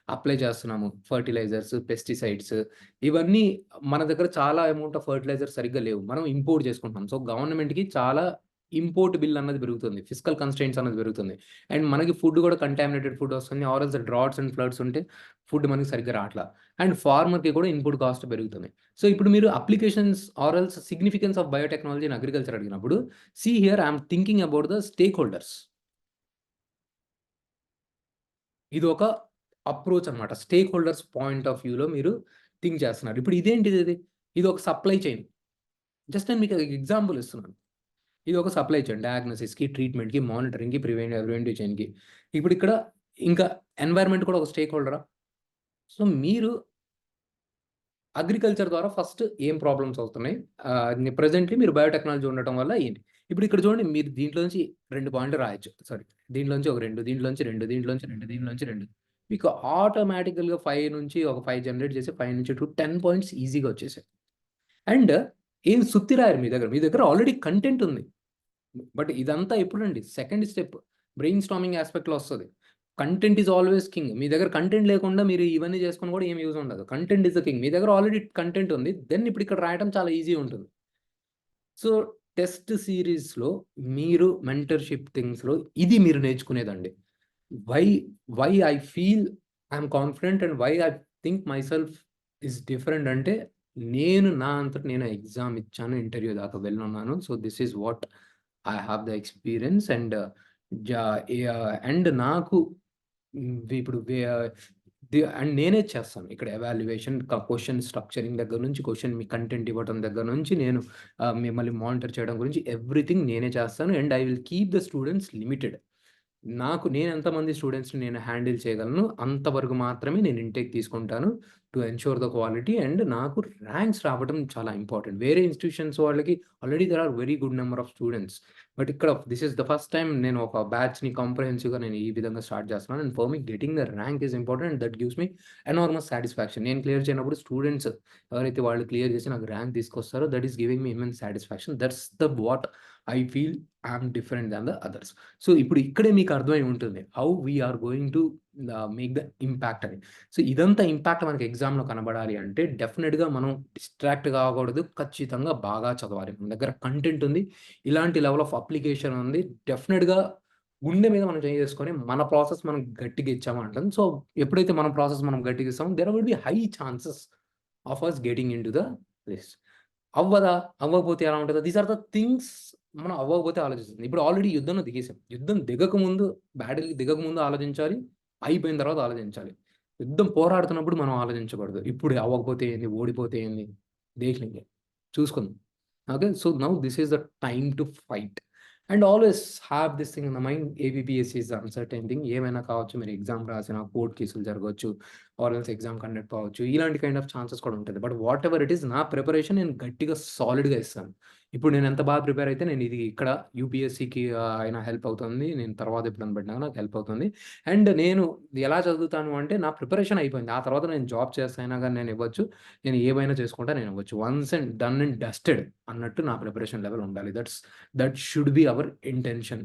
అప్లై చేస్తున్నాము. ఫెర్టిలైజర్స్, పెస్టిసైడ్స్ ఇవన్నీ మన దగ్గర చాలా అమౌంట్ ఆఫ్ ఫెర్టిలైజర్స్ సరిగ్గా లేవు. మనం ఇంపోర్ట్ చేసుకుంటున్నాం. సో, గవర్నమెంట్‌కి చాలా ఇంపోర్ట్ బిల్ అన్నది పెరుగుతుంది. ఫిస్కల్ కన్‌స్ట్రెయింట్స్ అన్నది పెరుగుతుంది. అండ్ మనకి ఫుడ్ కూడా కంటామినేటెడ్ ఫుడ్ వస్తుంది. Or else droughts and floods ఉంటే ఫుడ్ మనకి సరిగ్గా రాట్లా. అండ్ ఫార్మర్‌కి కూడా ఇన్‌పుట్ కాస్ట్ పెరుగుతుంది. సో, ఇప్పుడు మీరు applications or else significance of biotechnology in agriculture అడిగినప్పుడు see here I am thinking about the stakeholders. ఇదొక అప్రోచ్ అన్నమాట. స్టేక్ హోల్డర్స్ పాయింట్ ఆఫ్ వ్యూలో మీరు థింక్ చేస్తున్నారు. ఇప్పుడు ఇదేంటిదిది? ఇదొక సప్లై చైన్. జస్ట్ నేను మీకు ఎగ్జాంపుల్ ఇస్తున్నాను. ఇదొక సప్లై చైన్. డయాగ్నోసిస్‌కి, ట్రీట్మెంట్‌కి, మానిటరింగ్‌కి, ప్రివెంటివ్ చైన్‌కి. ఇప్పుడిక్కడ ఇంకా ఎన్వైర్న్‌మెంట్ కూడా ఒక స్టేక్ హోల్డరా? సో, మీరు అగ్రికల్చర్ ద్వారా ఫస్ట్ ఏం ప్రాబ్లమ్స్ అవుతున్నాయి? ప్రెజెంట్‌లీ మీరు బయోటెక్నాలజీ ఉండటం వల్ల ఏంటి? ఇప్పుడు ఇక్కడ చూడండి మీరు దీంట్లో నుంచి 2 పాయింట్లు రాయొచ్చు. సారీ. దీంట్లోంచి ఒక 2, దీంట్లోంచి 2, దీంట్లోంచి 2, దీంట్లోంచి 2. మీకు ఆటోమేటికల్‌గా 5 నుంచి ఒక 5 జనరేట్ చేసి 5 నుంచి 10 పాయింట్స్ ఈజీగా వచ్చేసాయి. అండ్ ఏం సుత్తి రాయరు మీ దగ్గర. మీ దగ్గర ఆల్రెడీ కంటెంట్ ఉంది. బట్ ఇదంతా ఎప్పుడండి? సెకండ్ స్టెప్ బ్రెయిన్ స్టార్మింగ్ యాస్పెక్ట్‌లో వస్తది. Content is always king. మీ దగ్గర కంటెంట్ లేకుండా మీరు ఇవన్నీ చేసుకొని కూడా ఏమి యూజ్ ఉండదు. Content is the king. మీ దగ్గర ఆల్రెడీ కంటెంట్ ఉంది. దెన్ ఇప్పుడు ఇక్కడ రాయడం చాలా ఈజీ ఉంటుంది. సో, టెస్ట్ సీరీస్‌లో మీరు మెంటర్‌షిప్ థింగ్స్‌లో ఇది మీరు నేర్చుకునేదండి. Why why I feel I'm confident and why I think myself is different అంటే నేను నా అంతట నేను ఎగ్జామ్ ఇచ్చాను. ఇంటర్వ్యూ దాకా వెళ్ళున్నాను. So, this is what I have the experience and జా అండ్ నాకు ఇప్పుడు అండ్ నేనే చేస్తాను. ఇక్కడ ఎవాల్యుయేషన్, క్వెషన్ స్ట్రక్చరింగ్ దగ్గర నుంచి, క్వెషన్ మీ కంటెంట్ ఇవ్వడం దగ్గర నుంచి, నేను మిమ్మల్ని మానిటర్ చేయడం గురించి ఎవ్రీథింగ్ నేనే చేస్తాను. And I will keep the students limited. నేను ఎంతమంది స్టూడెంట్స్‌ని నేను హ్యాండిల్ చేయగలను, అంతవరకు మాత్రమే నేను ఇంటేక్ తీసుకుంటాను. To ensure the quality. And నాకు ర్యాంక్స్ రావడం చాలా ఇంపార్టెంట్. వేరే ఇన్‌స్టిట్యూషన్స్ వాళ్ళకి already there are very good number of students. But ఇక్కడ this is the first time నేను ఒక బ్యాచ్‌ని కాంప్రహెన్సివ్‌గా నేను ఈ విధంగా స్టార్ట్ చేస్తున్నాను. And for me getting the rank is important. And that gives me enormous satisfaction. నేను క్లియర్ చేయనప్పుడు స్టూడెంట్స్ ఎవరైతే వాళ్ళు క్లియర్ చేసి నాకు ర్యాంక్ తీసుకొస్తారో, that is giving me immense satisfaction. That's the what I feel I'm different than the others. So, ఇప్పుడు ఇక్కడే మీకు అర్థమై ఉంటుంది. How we are going to make the impact అని. సో, ఇదంతా ఇంపాక్ట్ మనకి ఎగ్జామ్‌లో కనబడాలి అంటే డెఫినిట్‌గా మనం డిస్ట్రాక్ట్ కాకూడదు. ఖచ్చితంగా బాగా చదవాలి. మన దగ్గర కంటెంట్ ఉంది. ఇలాంటి లెవెల్ ఆఫ్ అప్లికేషన్ ఉంది. డెఫినిట్‌గా గుండె మీద మనం చేసుకొని మన ప్రాసెస్ మనం గట్టిగా ఇచ్చామంటాం. సో, ఎప్పుడైతే మన ప్రాసెస్ మనం గట్టిగా ఇస్తామో there will be high chances of us getting into the list. అవ్వదా? అవ్వకపోతే ఎలా ఉంటదా? దీస్ ఆర్ ద థింగ్స్ మనం అవ్వకపోతే ఆలోచిస్తుంది. ఇప్పుడు ఆల్రెడీ యుద్ధంలో దిగేసాం. యుద్ధం దిగకముందు, బ్యాటిల్‌కి దిగకముందు ఆలోచించాలి. అయిపోయిన తర్వాత ఆలోచించాలి. యుద్ధం పోరాడుతున్నప్పుడు మనం ఆలోచించకూడదు. ఇప్పుడు అవ్వకపోతే ఏంది? ఓడిపోతే ఏంది? దేఖ్ లెంగే. చూసుకుందాం. Okay. So, now this is the time to fight. And always have this thing in the mind. APPSC is uncertain thing. ఏమైనా కావచ్చు. మీరు ఎగ్జామ్ రాసిన కోర్ట్ కేసులు జరగొచ్చు. ఆర్ ఎల్స్ ఎగ్జామ్ కండక్ట్ అవ్వచ్చు. ఇలాంటి కైండ్ ఆఫ్ ఛాన్సెస్ కూడా ఉంటది. But what ever it is, నా ప్రిపరేషన్ నేను గట్టిగా సాలిడ్‌గా ఇస్తాను. ఇప్పుడు నేను ఎంత బాగా ప్రిపేర్ అయితే నేను ఇది ఇక్కడ యూపీఎస్సీకి అయినా హెల్ప్ అవుతుంది. నేను తర్వాత ఎప్పుడైనా పడినా నాకు హెల్ప్ అవుతుంది. అండ్ నేను ఎలా చదువుతాను అంటే నా ప్రిపరేషన్ అయిపోయింది. ఆ తర్వాత నేను జాబ్ చేస్తా అయినా గాని నేను ఇవ్వచ్చు. నేను ఏమైనా చేసుకుంటా నేను ఇవ్వచ్చు. Once and done and dusted అన్నట్టు నా ప్రిపరేషన్ లెవెల్ ఉండాలి. That should be our intention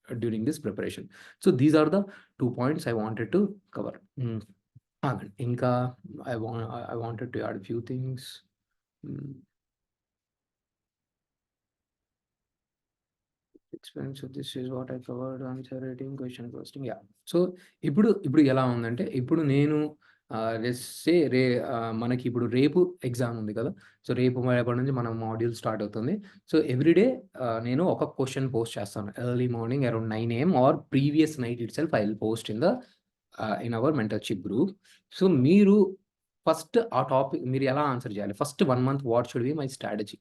during this preparation. So, these are the 2 points I wanted to cover. ఆగండి. ఇంకా I wanted to add few things. Hmm. Experience of this is what I covered. Answer writing, question posting. Yeah! So, ఇప్పుడు ఎలా ఉందంటే, ఇప్పుడు నేను let's say మనకిప్పుడు రేపు exam ఉంది కదా! సో, రేపటి నుంచి మన మాడ్యూల్ స్టార్ట్ అవుతుంది. సో, ఎవ్రీ డే నేను ఒక క్వెషన్ పోస్ట్ చేస్తాను. Early morning around 9 AM or previous night itself I will post in our mentorship group. So, మీరు ఫస్ట్ ఆ టాపిక్ మీరు ఎలా ఆన్సర్ చేయాలి? First 1 month what should be my strategy?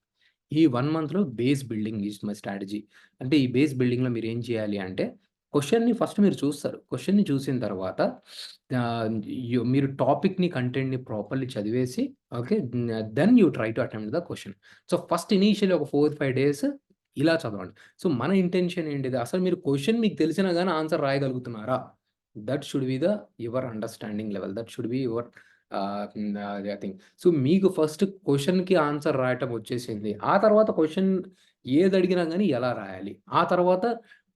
ఈ 1 మంత్‌లో base building is my strategy. అంటే ఈ base బిల్డింగ్‌లో మీరేం చేయాలి అంటే, క్వెషన్‌ని ఫస్ట్ మీరు చూస్తారు. క్వెషన్‌ని చూసిన తర్వాత ఆహ్, మీరు టాపిక్‌ని, కంటెంట్‌ని ప్రాపర్‌లీ చదివేసి okay. Then you try to attempt the question. So, first initially ఒక 4, 5 డేస్ ఇలా చదవండి. సో, మన ఇంటెన్షన్ ఏంటిది? అసలు మీరు క్వెషన్ మీకు తెలిసినా గాని ఆన్సర్ రాయగలుగుతున్నారా? That should be your understanding level. That should be your thing. So, మీకు ఫస్ట్ క్వెషన్‌కి ఆన్సర్ రాయటం వచ్చేసింది. ఆ తర్వాత క్వెషన్ ఏదడిగినా గాని ఎలా రాయాలి? ఆ తర్వాత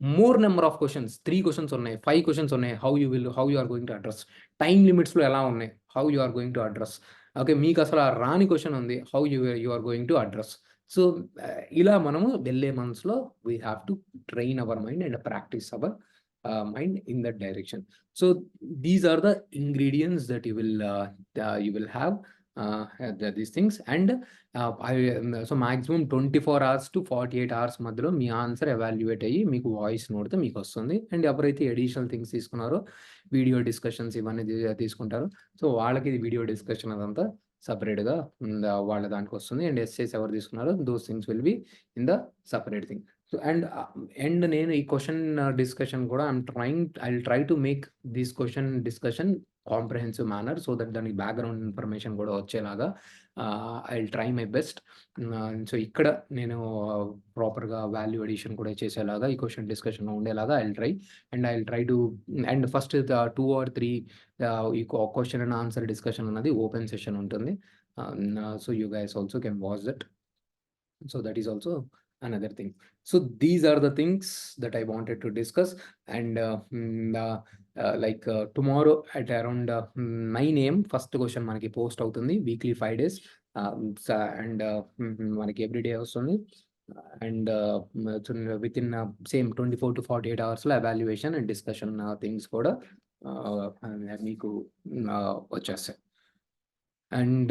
more number of questions 3 questions ఉన్నాయి. 5 క్వెషన్స్ ఉన్నాయి. How you are going to address? Time లిమిట్స్‌లో ఎలా ఉన్నాయి? How you are going to address? Okay. మీకసల రాని క్వెషన్ ఉంది. How you are going to address? So, ఇలా మనము వెళ్ళే మంత్స్‌లో we have to train our mind and practice our mind in that direction. So, these are the ingredients that you will have these things. And so maximum 24 hours to 48 hours మధ్యలో మీ answer evaluate అయ్యి మీకు voice నోట్‌తో మీకొస్తుంది. And ఎవరైతే additional things తీసుకున్నారో video discussions ఇవన్నీ తీసుకుంటారో so, వాళ్ళకి ఇది video discussion అదంతా సెపరేట్‌గా వాళ్ళ దానికొస్తుంది. అండ్ ఎస్సేస్ ఎవరు తీసుకున్నారో those things will be in the separate thing. So, and నేను ఈ క్వెషన్ డిస్కషన్ కూడా I will try to make this question discussion comprehensive manner so that దానికి బ్యాక్‌గ్రౌండ్ ఇన్ఫర్మేషన్ కూడా వచ్చేలాగా I will try my best. So, ఇక్కడ నేను ప్రాపర్‌గా value addition కూడా చేసేలాగా ఈ క్వెషన్ డిస్కషన్‌లో ఉండేలాగా I will try to and first 2 or 3 ఈ క్వెషన్ అండ్ ఆన్సర్ డిస్కషన్ అన్నది ఓపెన్ సెషన్ ఉంటుంది. So, you guys also can watch that. So, that is also another thing. So, these are the things that I wanted to discuss. And tomorrow at around 9 AM first question మనకి post అవుతుంది. Weekly 5 days. And మనకి every day వస్తుంది. And within same 24 to 48 అవర్స్‌లో evaluation and discussion things కూడా మీకు వచ్చేస్తాయి. And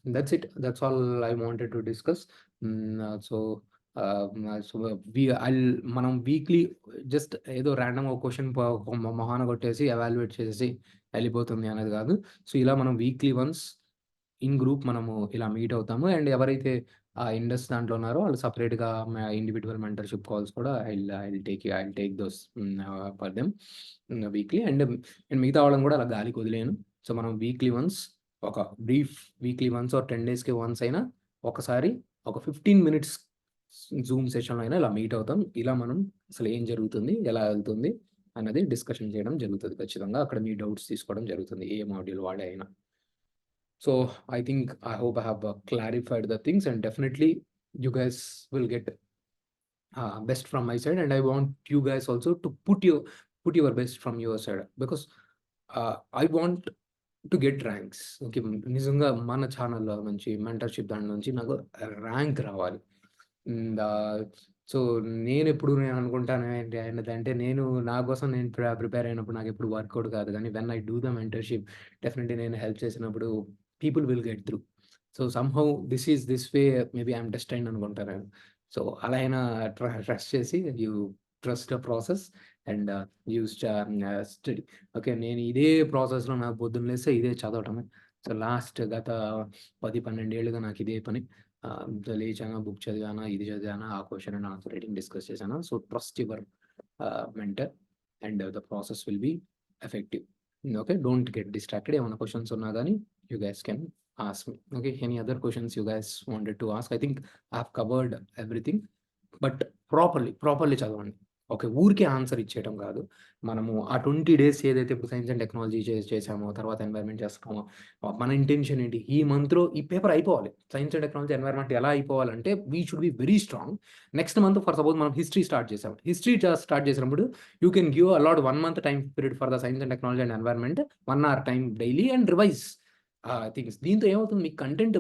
that's it. That's all I wanted to discuss. So so, మనం weekly just ఏదో ర్యాండమ్‌గా ఒక క్వెషన్ మొహాన కొట్టేసి ఎవాల్యుయేట్ చేసేసి ఎళ్ళిపోతుంది అనేది కాదు. సో, ఇలా మనం వీక్లీ వన్స్ ఇన్ గ్రూప్ మనము ఇలా మీట్ అవుతాము. అండ్ ఎవరైతే ఆ ఇండస్ దాంట్లో ఉన్నారో వాళ్ళు సెపరేట్‌గా ఇండివిడ్యువల్ మెంటర్‌షిప్ కాల్స్ కూడా I will take those for them weekly. And మిగతా వాళ్ళని కూడా అలా గాలికి వదిలేయను. సో, మనం వీక్లీ వన్స్ ఒక బ్రీఫ్ వీక్లీ వన్స్ ఆర్ 10 డేస్‌కి వన్స్ అయినా ఒకసారి ఒక 15 మినిట్స్ జూమ్ సెషన్‌లో అయినా ఇలా మీట్ అవుతాం. ఇలా మనం అసలు ఏం జరుగుతుంది? ఎలా వెళ్తుంది? అన్నది డిస్కషన్ చేయడం జరుగుతది ఖచ్చితంగా. అక్కడ మీ డౌట్స్ తీసుకోవడం జరుగుతుంది. ఏ మాడ్యూల్ వాడే అయినా. So I hope I have clarified the things, and definitely you guys will get best from my side, and I want you guys also to put your best from your side, because I want to get ranks. Okay. నిజంగా మన ఛానల్‌లో నుంచి mentorship దాంట్లో నుంచి నాకు rank రావాలి. So, నేను అనుకుంటాను ఏంటి ఏంటిదంటే, నా కోసం నేను ప్రిపేర్ అయినప్పుడు నాకెప్పుడు వర్కౌట్ కాదు. కానీ when I do the mentorship, definitely నేను హెల్ప్ చేసినప్పుడు people will get through. So, somehow this way maybe I'm destined అనుకుంటా నేను. సో, అలా అయినా ట్రస్ట్ చేసి trust the process and study. Okay. నేను ఇదే ప్రాసెస్‌లో నాకు పొద్దున్న లేస్తే ఇదే చదవటమే. సో, గత 10, 12 ఏళ్లుగా నాకు ఇదే పని. లేచానా, బుక్ చదివానా, ఇది చదివానా, ఆ question and answer writing discuss చేశానా. So, trust your mentor and the process will be effective. Okay. Don't get distracted. ఏమైనా క్వెషన్స్ ఉన్నా గానీ you guys can ask me. Okay. Any other questions you guys wanted to ask? I think I have covered everything. But properly చదవండి. Okay. ఊరికే answer ఇచ్చేయటం కాదు. మనము ఆ 20 days ఏదైతే ఇప్పుడు సైన్స్ అండ్ టెక్నాలజీ చేసామో, తర్వాత ఎన్వైర్న్‌మెంట్ చేస్తున్నామో, మన ఇంటెన్షన్ ఏంటి? ఈ మంత్‌లో ఈ పేపర్ అయిపోవాలి. సైన్స్ అండ్ టెక్నాలజీ, ఎన్వైర్న్‌మెంట్ ఎలా అయిపోవాలంటే we should be very strong. Next month for suppose మనం హిస్టరీ స్టార్ట్ చేసాం. స్టార్ట్ చేసినప్పుడు you can give a lot 1 month time period for the science and technology and environment. 1 hour time daily and revise things. దీంతో ఏమవుతుంది? మీకు content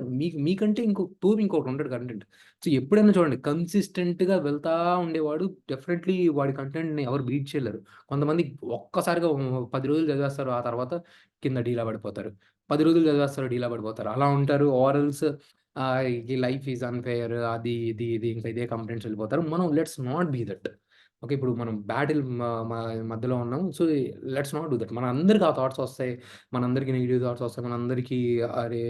మీకంటే ఇంకొకటి ఉంటది content. So, ఎప్పుడైనా చూడండి కన్సిస్టెంట్‌గా వెళ్తా ఉండేవాడు డెఫినెట్‌లీ వాడి కంటెంట్‌ని ఎవరు బీట్ చేయలేరు. కొంతమంది ఒక్కసారిగా 10 రోజులు చదివేస్తారు. ఆ తర్వాత కింద డీలా పడిపోతారు. 10 రోజులు చదివేస్తారు, డీలా పడిపోతారు. అలా ఉంటారు. ఆరెల్స్ ఈ లైఫ్ ఈజ్ అన్‌ఫెయిర్ ఇది ఇంకా ఇదే కంప్లెయింట్స్ వెళ్ళిపోతారు. మనం let's not be that. Okay. ఇప్పుడు మనం బ్యాటిల్ మధ్యలో ఉన్నాం. So, let's not do that. మనందరికి ఆ థాట్స్ వస్తాయి. మనందరికి నెగెటివ్ థాట్స్ వస్తాయి. మనందరికీ అరే!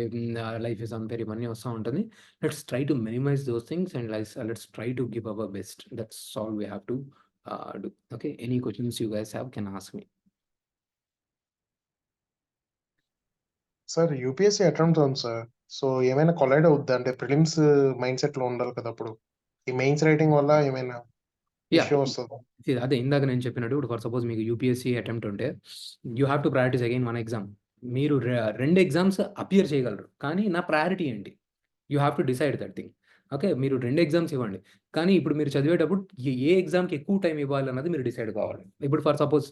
లైఫ్ ఈజ్ అన్‌ఫెయిర్ ఇవన్నీ వస్తా ఉంటుంది. Let's try to minimize those things and let's try to give our best. That's all we have to do. Okay. Any questions you guys have can ask me. Sir UPSC attempts ఉంది sir. So, ఏమైనా collide అవుద్దా? అంటే prelims mind సెట్‌లో ఉండాలి కదా! అప్పుడు. ఈ mains writing వల్ల ఏమైనా యాహ్! ఇష్యూ వస్తదా? అదే ఇందాక నేను చెప్పినట్టు ఇప్పుడు ఫర్ సపోజ్ మీకు యూపీఎస్సీ అటెంప్ట్ ఉంటే you have to practice again 1 exam. మీరు 2 ఎగ్జామ్స్ అపియర్ చేయగలరు. కానీ నా ప్రయారిటీ ఏంటి? You have to decide that thing. Okay. మీరు 2 ఎగ్జామ్స్ ఇవ్వండి. కానీ ఇప్పుడు మీరు చదివేటప్పుడు ఏ ఎగ్జామ్‌కి ఎక్కువ టైమ్ ఇవ్వాలన్నది మీరు డిసైడ్ కావాలి. ఇప్పుడు ఫర్ సపోజ్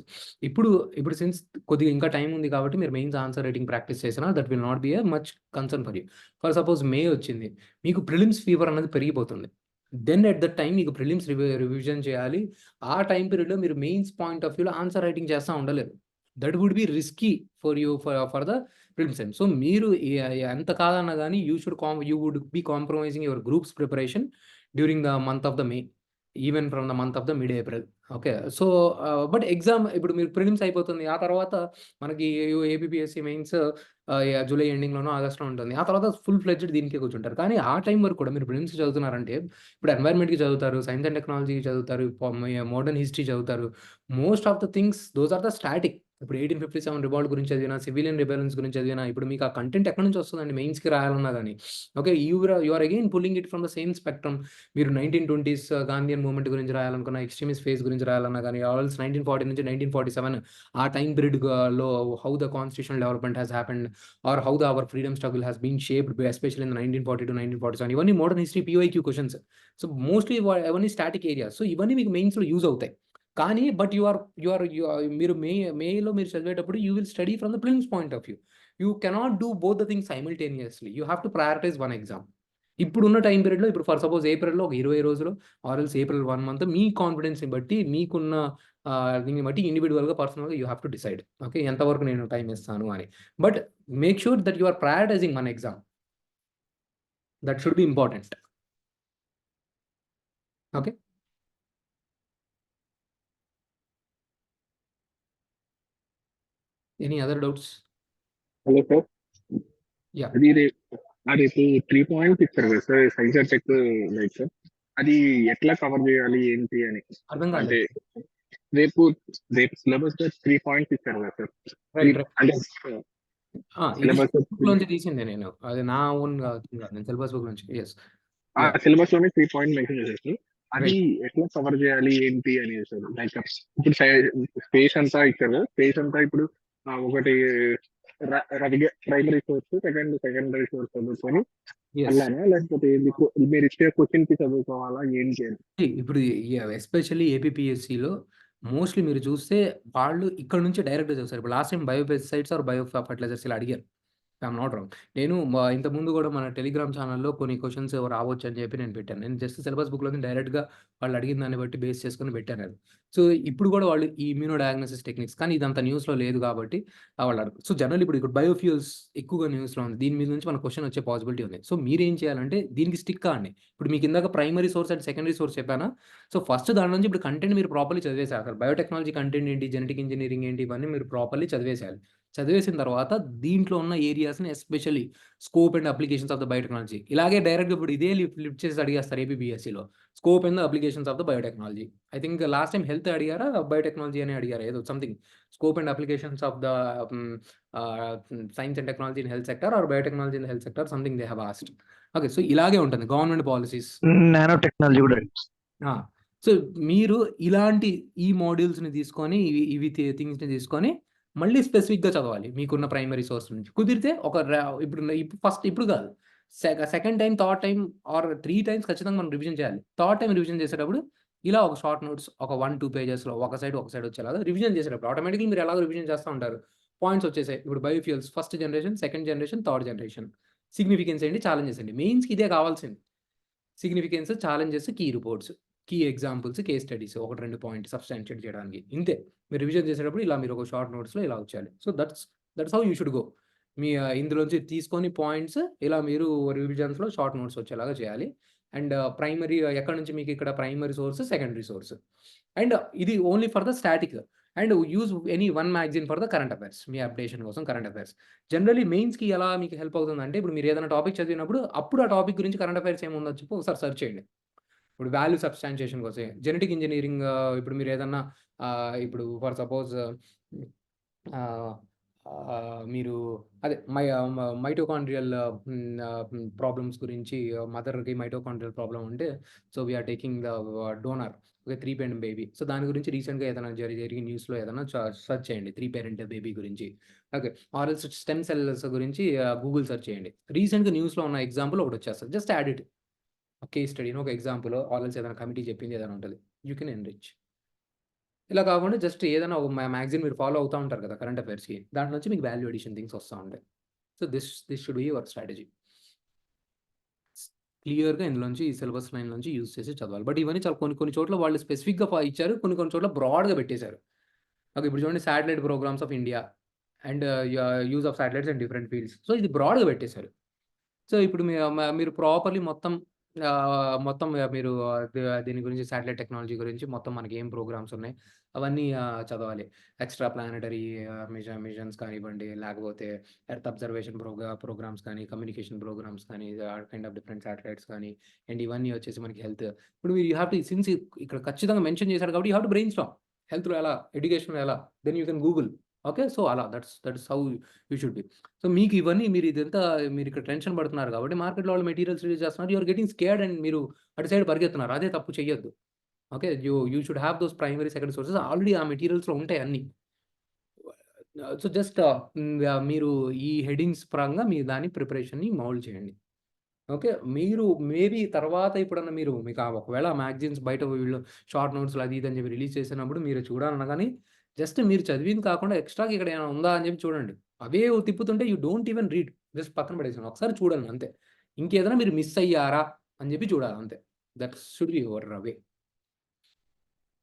ఇప్పుడు ఇప్పుడు సిన్స్ కొద్దిగా ఇంకా టైమ్ ఉంది కాబట్టి మీరు మెయిన్స్ ఆన్సర్ రైటింగ్ ప్రాక్టీస్ చేసినా that will not be a much concern for you. For suppose May వచ్చింది. మీకు ప్రిలిమ్స్ ఫీవర్ అన్నది పెరిగిపోతుంది. దెన్ ఎట్ దట్ టైమ్ మీకు ప్రిలిమ్స్ రివిజన్ చేయాలి. ఆ టైమ్ పీరియడ్‌లో మీరు మెయిన్స్ పాయింట్ ఆఫ్ వ్యూలో ఆన్సర్ రైటింగ్ చేస్తా ఉండలేరు. That would be risky for you for the prelims exam. So, మీరు ఎంత కాదన్నా గాని you would be compromising your groups preparation during the month of the May. Even from the month of the mid April. Okay. So, but exam ఇప్పుడు మీరు prelims అయిపోతుంది. ఆ తర్వాత మనకి ఏపీపీఎస్సీ మెయిన్స్ జూలై ఎండింగ్‌లోనో, ఆగస్ట్‌లో ఉంటుంది. ఆ తర్వాత ఫుల్ ఫ్లెడ్జ్డ్ దీనికే కూర్చుంటారు. కానీ ఆ టైం వరకు కూడా మీరు ప్రిలిమ్స్ చదువుతున్నారంటే ఇప్పుడు ఎన్వైర్న్‌మెంట్‌కి చదువుతారు, సైన్స్ అండ్ టెక్నాలజీకి చదువుతారు, మోడర్న్ హిస్టరీ చదువుతారు. Most of the things those are the static. ఇప్పుడు 1857 రివాల్ట్ గురించి చదివినా, సివిలియన్ రిబెలన్స్ గురించి చదివినా, ఇప్పుడు మీకు ఆ కంటెంట్ ఎక్కడి నుంచి వస్తదండి మెయిన్స్‌కి రాయాలన్నా గాని. Okay. You are again pulling it from the same spectrum. మీరు 1920స్ గాంధీయన్ మూవ్‌మెంట్ గురించి రాయాలనుకున్న, ఎక్స్‌ట్రీమిస్ట్ ఫేజ్ గురించి రాయాలన్నా గాని, ఆల్స్ 1940 నుంచి 1947 ఆ టైమ్ పీరియడ్‌లో how the constitutional development has happened or how our freedom struggle has been shaped especially in 1940-1947 ఇవన్నీ modern history PYQ questions. So, mostly అవన్నీ స్టాటిక్ ఏరియాస్. సో, ఇవన్నీ మీకు మెయిన్స్‌లో యూజ్ అవుతాయి. కానీ బట్ మీరు మేలో మీరు చదివేటప్పుడు you will study from the prelims point of view. You cannot do both the things simultaneously. You have to prioritize 1 exam. ఇప్పుడున్న టైమ్ పీరియడ్‌లో ఇప్పుడు ఫర్ సపోజ్ ఏప్రిల్‌లో ఒక 20 రోజులు ఆర్ ఎల్స్ ఏప్రిల్ 1 మంత్ మీ కాన్ఫిడెన్స్‌ని బట్టి మీకున్న దీన్ని బట్టి ఇండివిడ్యువల్‌గా, పర్సనల్‌గా you have to decide. Okay. ఎంతవరకు నేను టైమ్ ఇస్తాను అని. But make sure that you are prioritizing 1 exam. That should B important. Okay. Any other doubts? Hello sir. Yeah. అది రేపు 3 పాయింట్స్ ఇచ్చారు కదా sir science or tech like sir. అది ఎట్లా కవర్ చేయాలి ఏంటి అని. అర్థం అంటే కాలేదు. రేపు సిలబస్ 3 పాయింట్స్ ఇచ్చారు కదా సార్. రైట్. అంటే ఇది సిలబస్ బుక్ లోంచి తీసిందే నేను. అది నా ఓన్ కాదు. నేను సిలబస్ బుక్ నుంచి. యెస్. ఆ యాహ్! సిలబస్ లోనే 3 పాయింట్ మెన్షన్ చేసేసి అది రైట్. ఎట్లా కవర్ చేయాలి ఏంటి అనేది సార్. లైక్ ఇప్పుడు స్పేస్ అంతా ఇచ్చారు కదా. స్పేస్ అంతా ఇప్పుడు ఒకటి ప్రైమరీ సోర్స్, సెకండరీ సోర్స్ చదువుకొని యెస్. అలానా, లేకపోతే మీరు ఇచ్చే క్వశ్చన్ కి చదువుకోవాలా ఏంటి అని. ఇప్పుడు ఎస్పెషల్లీ ఏపీపీఎస్సీలో మోస్ట్‌లీ మీరు చూస్తే వాళ్ళు ఇక్కడ నుంచి డైరెక్ట్‌గా చదువుతారు. ఇప్పుడు last time bio pesticides or bio fertilizers ఇలా అడిగారు. I am not wrong. నేను ఇంతకుముందు గూడా మన టెలిగ్రామ్ ఛానెల్‌లో కొన్ని క్వెషన్స్ రావచ్చని చెప్పి నేను పెట్టాను. నేను జస్ట్ సిలబస్ బుక్‌లోని డైరెక్ట్‌గా వాళ్ళు అడిగిన దాన్ని బట్టి బేస్ చేసుకొని పెట్టానది. సో, ఇప్పుడు గూడా వాళ్ళు ఈ ఇమ్యూనో డయాగ్నోసిస్ టెక్నిక్స్ కానీ ఇదంతా న్యూస్‌లో లేదు కాబట్టి వాళ్ళు సో, జనరల్లీ ఇప్పుడు బయోఫ్యూయల్స్ ఎక్కువగా న్యూస్‌లో ఉంది. దీని మీద నుంచి మనకు క్వెషన్ వచ్చే పాసిబిలిటీ ఉంది. సో, మీరేం చేయాలంటే దీనికి స్టిక్ కాండి. ఇప్పుడు మీకు ఇందాక primary source and secondary source చెప్పానా? సో, ఫస్ట్ దాని నుంచి ఇప్పుడు కంటెంట్ మీరు ప్రాపర్‌లీ చదివేసేయాలి. అసలు బయోటెక్నాలజీ కంటెంట్ ఏంటి? జెనెటిక్ ఇంజినీరింగ్ ఏంటి? ఇవన్నీ మీరు ప్రాపర్‌లీ చదివేసేయాలి. చదివేసిన తర్వాత దీంట్లో ఉన్న ఏరియాస్‌ని especially scope and applications of the biotechnology. ఇలాగే డైరెక్ట్‌గా ఇప్పుడు ఇదే లిఫ్ట్ చేసి అడిగేస్తారు ఏపీపీఎస్సీలో. Scope and the applications of the biotechnology. I think last time health అడిగారా? బయోటెక్నాలజీ అని అడిగారా? ఏదో something. Scope and applications of the హ్మ్, science and technology in health sector are biotechnology in health sector something they have asked. Okay. So, ఇలాగే ఉంటుంది. Government policies. Nano technology కూడా. ఆ! So, మీరు ఇలాంటి ఈ మాడ్యూల్స్‌ని తీసుకొని ఇవి థింగ్స్‌ని తీసుకొని మళ్ళీ స్పెసిఫిక్‌గా చదవాలి. మీకున్న ప్రైమరీ సోర్స్ నుంచి. కుదిరితే ఒక ఇప్పుడు కాదు. Second time, third time or 3 times ఖచ్చితంగా మనం రివిజన్ చేయాలి. థర్డ్ టైమ్ రివిజన్ చేసేటప్పుడు ఇలా ఒక షార్ట్ నోట్స్ ఒక 1, 2 పేజెస్‌లో ఒక సైడ్ వచ్చేలాగా రివిజన్ చేసేటప్పుడు ఆటోమేటిక్‌లీ మీరు ఎలాగో రివిజన్ చేస్తా ఉంటారు. పాయింట్స్ వచ్చేసాయి. ఇప్పుడు biofuels first generation, second generation, third generation. Significance ఏంటి? ఛాలెంజెస్ ఏంటి? మెయిన్స్‌కి ఇదే కావాల్సింది. Significance, challenges, key reports, key examples, case studies 1, 2 point substantiate చేయడానికి. ఇంతే. మీరు రివిజన్ చేసేటప్పుడు ఇలా మీరు ఒక షార్ట్ నోట్స్‌లో ఇలా వచ్చేయాలి. So, that's how you should go. మీ ఇందులోంచి తీసుకొని పాయింట్స్ ఇలా మీరు రివిజన్స్‌లో షార్ట్ నోట్స్ వచ్చేలాగా చేయాలి. అండ్ ప్రైమరీ ఎక్కడి నుంచి మీకు ఇక్కడ primary source, secondary source. And ఇది only for the static. And use any one magazine for the current affairs. మీ అప్డేషన్ కోసం కరెంట్ అఫైర్స్. జనరల్లీ మెయిన్స్‌కి ఎలా మీకు హెల్ప్ అవుతుందంటే, ఇప్పుడు మీరు ఏదైనా టాపిక్ చదివినప్పుడు, అప్పుడు ఆ టాపిక్ గురించి కరెంట్ అఫైర్స్ ఏముందో చెప్పి ఒకసారి సెర్చ్ చేయండి. ఇప్పుడు వాల్యూ సబ్స్టాన్షియేషన్ కోసం జెనెటిక్ ఇంజినీరింగ్ ఇప్పుడు మీరు ఏదన్నా ఇప్పుడు ఫర్ సపోజ్ ఆహ్, మీరు అదే మైటోకాండ్రియల్ ప్రాబ్లమ్స్ గురించి మదర్‌కి మైటోకాండ్రియల్ ప్రాబ్లమ్ ఉంటే so, we are taking the donor okay. 3 parent baby. So, దాని గురించి రీసెంట్‌గా ఏదైనా జరిగిన న్యూస్‌లో ఏదైనా సెర్చ్ చేయండి. 3 పేరెంట్ బేబీ గురించి. ఓకే. ఆర్ఎల్స్ స్టెమ్ సెల్స్ గురించి గూగుల్ సెర్చ్ చేయండి. రీసెంట్‌గా న్యూస్‌లో ఉన్న ఎగ్జాంపుల్ ఒకటొచ్చేస్తది. Just add it. కేస్ స్టడీనో, ఒక ఎగ్జాంపులో ఆర్ఎల్స్ ఏదైనా కమిటీ చెప్పింది ఏదైనా ఉంటది. You can enrich. ఇలా కాకుండా జస్ట్ ఏదైనా ఒక మ్యాగజైన్ మీరు ఫాలో అవుతా ఉంటారు కదా! కరెంట్ అఫైర్స్‌కి. దాంట్లో నుంచి మీకు వాల్యూ అడిషన్ థింగ్స్ వస్తా ఉంటాయి. So, this should be your strategy. క్లియర్‌గా ఇందులోంచి ఈ సిలబస్ లైన్‌లోంచి యూజ్ చేసి చదవాలి. బట్ ఇవన్నీ చాలా కొన్ని కొన్ని చోట్ల వాళ్ళు స్పెసిఫిక్‌గా ఇచ్చారు. కొన్ని కొన్ని చోట్ల బ్రాడ్‌గా పెట్టేశారు. ఓకే. ఇప్పుడు చూడండి satellite programmes of India and use of satellites in different fields. So, ఇది బ్రాడ్‌గా పెట్టేశారు. సో, ఇప్పుడు మీరు ప్రాపర్‌లీ మొత్తం మీరు దీని గురించి శాటిలైట్ టెక్నాలజీ గురించి మొత్తం మనకి ఏం ప్రోగ్రామ్స్ ఉన్నాయి, అవన్నీ చదవాలి. ఎక్స్‌ట్రా ప్లానెటరీ మిషన్స్ కానివ్వండి, లేకపోతే ఎర్త్ అబ్జర్వేషన్ ప్రోగ్రామ్స్ కానీ, కమ్యూనికేషన్ ప్రోగ్రామ్స్ కానీ, కైండ్ ఆఫ్ డిఫరెంట్ శాటిలైట్స్ కానీ, అండ్ ఇవన్నీ వచ్చేసి మనకి హెల్త్. ఇప్పుడు యూ హావ్ టు సిన్స్ ఇక్కడ ఖచ్చితంగా మెన్షన్ చేశారు కాబట్టి you have to brainstorm. హెల్త్‌లో ఎలా? ఎడ్యుకేషన్‌లో ఎలా? Then you can Google. Okay. So, అలా that's how you should be. So, మీకు ఇవన్నీ మీరిక్కడ టెన్షన్ పడుతున్నారు కాబట్టి మార్కెట్‌లో వాళ్ళు మెటీరియల్స్ రిలీజ్ చేస్తున్నారు. You are getting scared and మీరు అటు సైడ్ పరిగెత్తున్నారు. అదే తప్పు చెయ్యొద్దు. Okay. You should have those primary, secondary sources already ఆ మెటీరియల్స్‌లో ఉంటాయి అన్నీ. సో, జస్ట్ మీరు ఈ హెడింగ్స్ పరంగా మీరు దాని ప్రిపరేషన్‌ని మౌల్డ్ చేయండి. ఓకే. మీరు మేబీ తర్వాత ఎప్పుడన్నా మీకు ఒకవేళ మ్యాగజైన్స్ బయట వీళ్ళు షార్ట్ నోట్స్‌లు అది ఇది అని చెప్పి రిలీజ్ చేసినప్పుడు మీరు చూడాలన్నా గానీ, జస్ట్ మీరు చదివింది కాకుండా ఎక్స్‌ట్రాగా ఇక్కడ ఏమైనా ఉందా అని చెప్పి చూడండి. అవే తిప్పుతుంటే you don't even read. Just పక్కన పడేసేయండి. ఒకసారి చూడండి అంతే. ఇంకేదైనా మీరు మిస్ అయ్యారా అని చెప్పి చూడాలి అంతే. That should be your way.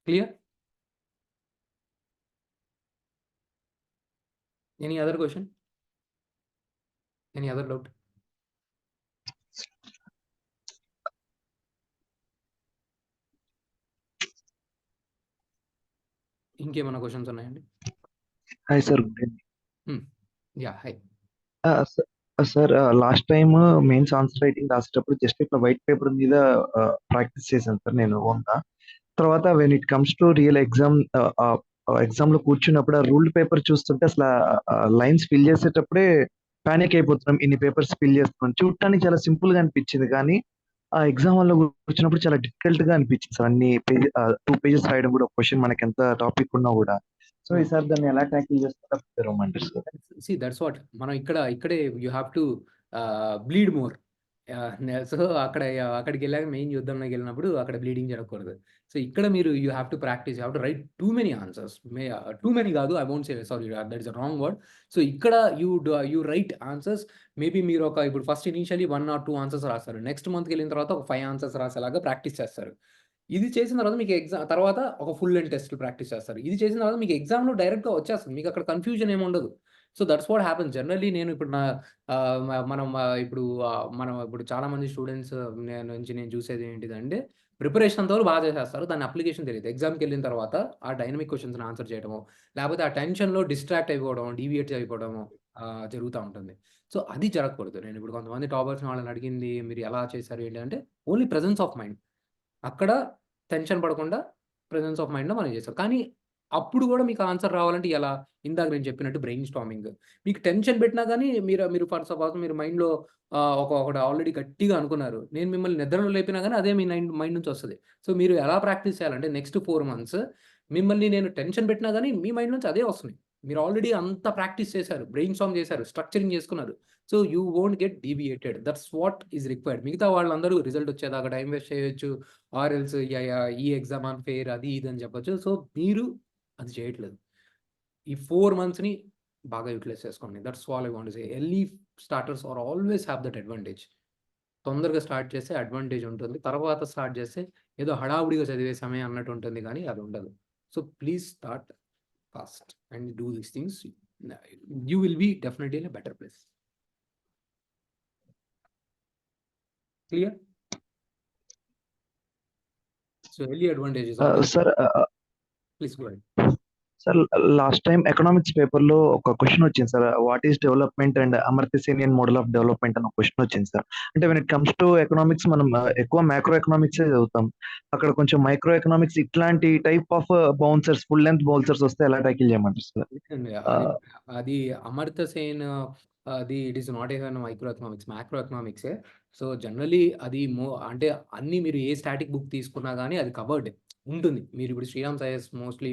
Clear? Any other question? Any other doubt? ఇంకేమన్నా క్వెషన్స్ ఉన్నాయండి? Hi sir. Good evening. High. Sir last time mains answer writing రాసేటప్పుడు జస్ట్ ఇట్లా వైట్ పేపర్ మీద ప్రాక్టీస్ చేశాను సార్ నేను ఓన్గా. తర్వాత when it comes to real exam లో కూర్చున్నప్పుడు ఆ రూల్డ్ పేపర్ చూస్తుంటే అసలు లైన్స్ ఫిల్ చేసేటప్పుడే పానిక్ అయిపోతున్నాం. ఇన్ని పేపర్స్ ఫిల్ చేస్తున్నాం. చూడటానికి చాలా సింపుల్ గా అనిపించింది, కానీ ఆ ఎగ్జామ్ వల్ల కూర్చున్నప్పుడు చాలా డిఫికల్ట్ గా అనిపించింది సార్. అన్ని 2 పేజెస్ రాయడం కూడా, క్వశ్చన్ మనకి ఎంత టాపిక్ ఉన్నా కూడా. సో ఈసారి దాన్ని ఎలా ట్యాకిల్ చేస్తారో సార్. దట్స్ వాట్ మనం ఇక్కడే you have to bleed more. So అక్కడికి వెళ్ళాక మెయిన్ యుద్ధంలోకి వెళ్ళినప్పుడు అక్కడ బ్లీడింగ్ జరగకూడదు. సో ఇక్కడ మీరు you have to practice, you have to write too many answers. Too many కాదు, I won't say, sorry, that is a wrong word. So ఇక్కడ you write answers. Maybe మీరు ఇప్పుడు ఫస్ట్ ఇనిషియలీ 1 or 2 ఆన్సర్స్ రాస్తారు. Next మంత్కి వెళ్ళిన తర్వాత ఒక 5 answers రాసేలాగా practice చేస్తారు. ఇది చేసిన తర్వాత మీకు తర్వాత ఒక ఫుల్ లెంత్ టెస్ట్ ప్రాక్టీస్ చేస్తారు. ఇది చేసిన తర్వాత మీకు ఎగ్జామ్లో డైరెక్ట్గా వచ్చేస్తుంది. మీకు అక్కడ కన్ఫ్యూజన్ ఏమి ఉండదు. So that's what happens generally. నేను ఇప్పుడు మనం ఇప్పుడు చాలామంది స్టూడెంట్స్ నుంచి నేను చూసేది ఏంటిదంటే, ప్రిపరేషన్ అంతవరకు బాగా చేసేస్తారు, దాని అప్లికేషన్ తెలియదు. ఎగ్జామ్కి వెళ్ళిన తర్వాత ఆ డైనమిక్ క్వశ్చన్స్ని ఆన్సర్ చేయడము, లేకపోతే ఆ టెన్షన్లో డిస్ట్రాక్ట్ అయిపోవడం, డీవియేట్ అయిపోవడము జరుగుతూ ఉంటుంది. సో అది జరగకూడదు. నేను ఇప్పుడు కొంతమంది టాపర్స్ వాళ్ళని అడిగింది మీరు ఎలా చేశారు ఏంటి అంటే, ఓన్లీ ప్రెజెన్స్ ఆఫ్ మైండ్. అక్కడ టెన్షన్ పడకుండా ప్రెజెన్స్ ఆఫ్ మైండ్‌లో మనం చేసాం. కానీ అప్పుడు కూడా మీకు ఆన్సర్ రావాలంటే ఎలా? ఇందాక నేను చెప్పినట్టు బ్రెయిన్ స్టార్మింగ్. మీకు టెన్షన్ పెట్టినా గానీ మీరు ఫర్ సపోజ్ మీరు మైండ్‌లో ఒకటి ఆల్రెడీ గట్టిగా అనుకున్నారు. నేను మిమ్మల్ని నిద్రలో లేపినా గానీ అదే మీ మైండ్ నుంచి వస్తది. సో మీరు ఎలా ప్రాక్టీస్ చేయాలంటే నెక్స్ట్ 4 మంత్స్ మిమ్మల్ని నేను టెన్షన్ పెట్టినా గానీ మీ మైండ్ నుంచి అదే వస్తుంది. మీరు ఆల్రెడీ అంత ప్రాక్టీస్ చేశారు, బ్రెయిన్ స్టార్మ్ చేశారు, స్ట్రక్చరింగ్ చేసుకున్నారు. So you won't get deviated. That's what is required. మిగతా వాళ్ళందరూ రిజల్ట్ వచ్చేదాకా టైం వేస్ట్ చేయొచ్చు, ఆర్ ఎల్స్ ఈ ఎగ్జామ్ అన్‌ఫెయిర్ అది ఇది అని చెప్పొచ్చు. సో మీరు అది చేయట్లేదు. ఈ 4 మంత్స్‌ని బాగా యూటిలైజ్ చేసుకోండి. That's all I want to say. Early starters are always have that advantage. తొందరగా స్టార్ట్ చేస్తే అడ్వాంటేజ్ ఉంటుంది. తర్వాత స్టార్ట్ చేస్తే ఏదో హడావుడిగా చదివేసామే అన్నట్టు ఉంటుంది, కానీ అది ఉండదు. So please start fast and do these things. You will be definitely in a better place. Clear? So early advantage is always. Sir please go ahead. Sir last time economics paper లో ఒక question వచ్చింది sir. What is development and Amartya Sen model of development అని ఒక question వచ్చింది sir. అంటే when it comes to economics మనం ఎక్కువ micro economics చదువుతాం. అక్కడ కొంచెం మైక్రో ఎకనామిక్స్ ఇట్లాంటి type of bouncers, full length bouncers వస్తే ఎలా ట్యాకిల్ చేయమంటారు సార్? అది అమర్త్య సేన్ అది it is not even micro economics, macro ఎకనామిక్సే. సో జనరల్లీ అది అంటే అన్ని మీరు ఏ స్టాటిక్ బుక్ తీసుకున్నా కానీ అది కవర్డ్ ఉంటుంది. మీరు ఇప్పుడు శ్రీరామ్ సైన్స్ మోస్ట్లీ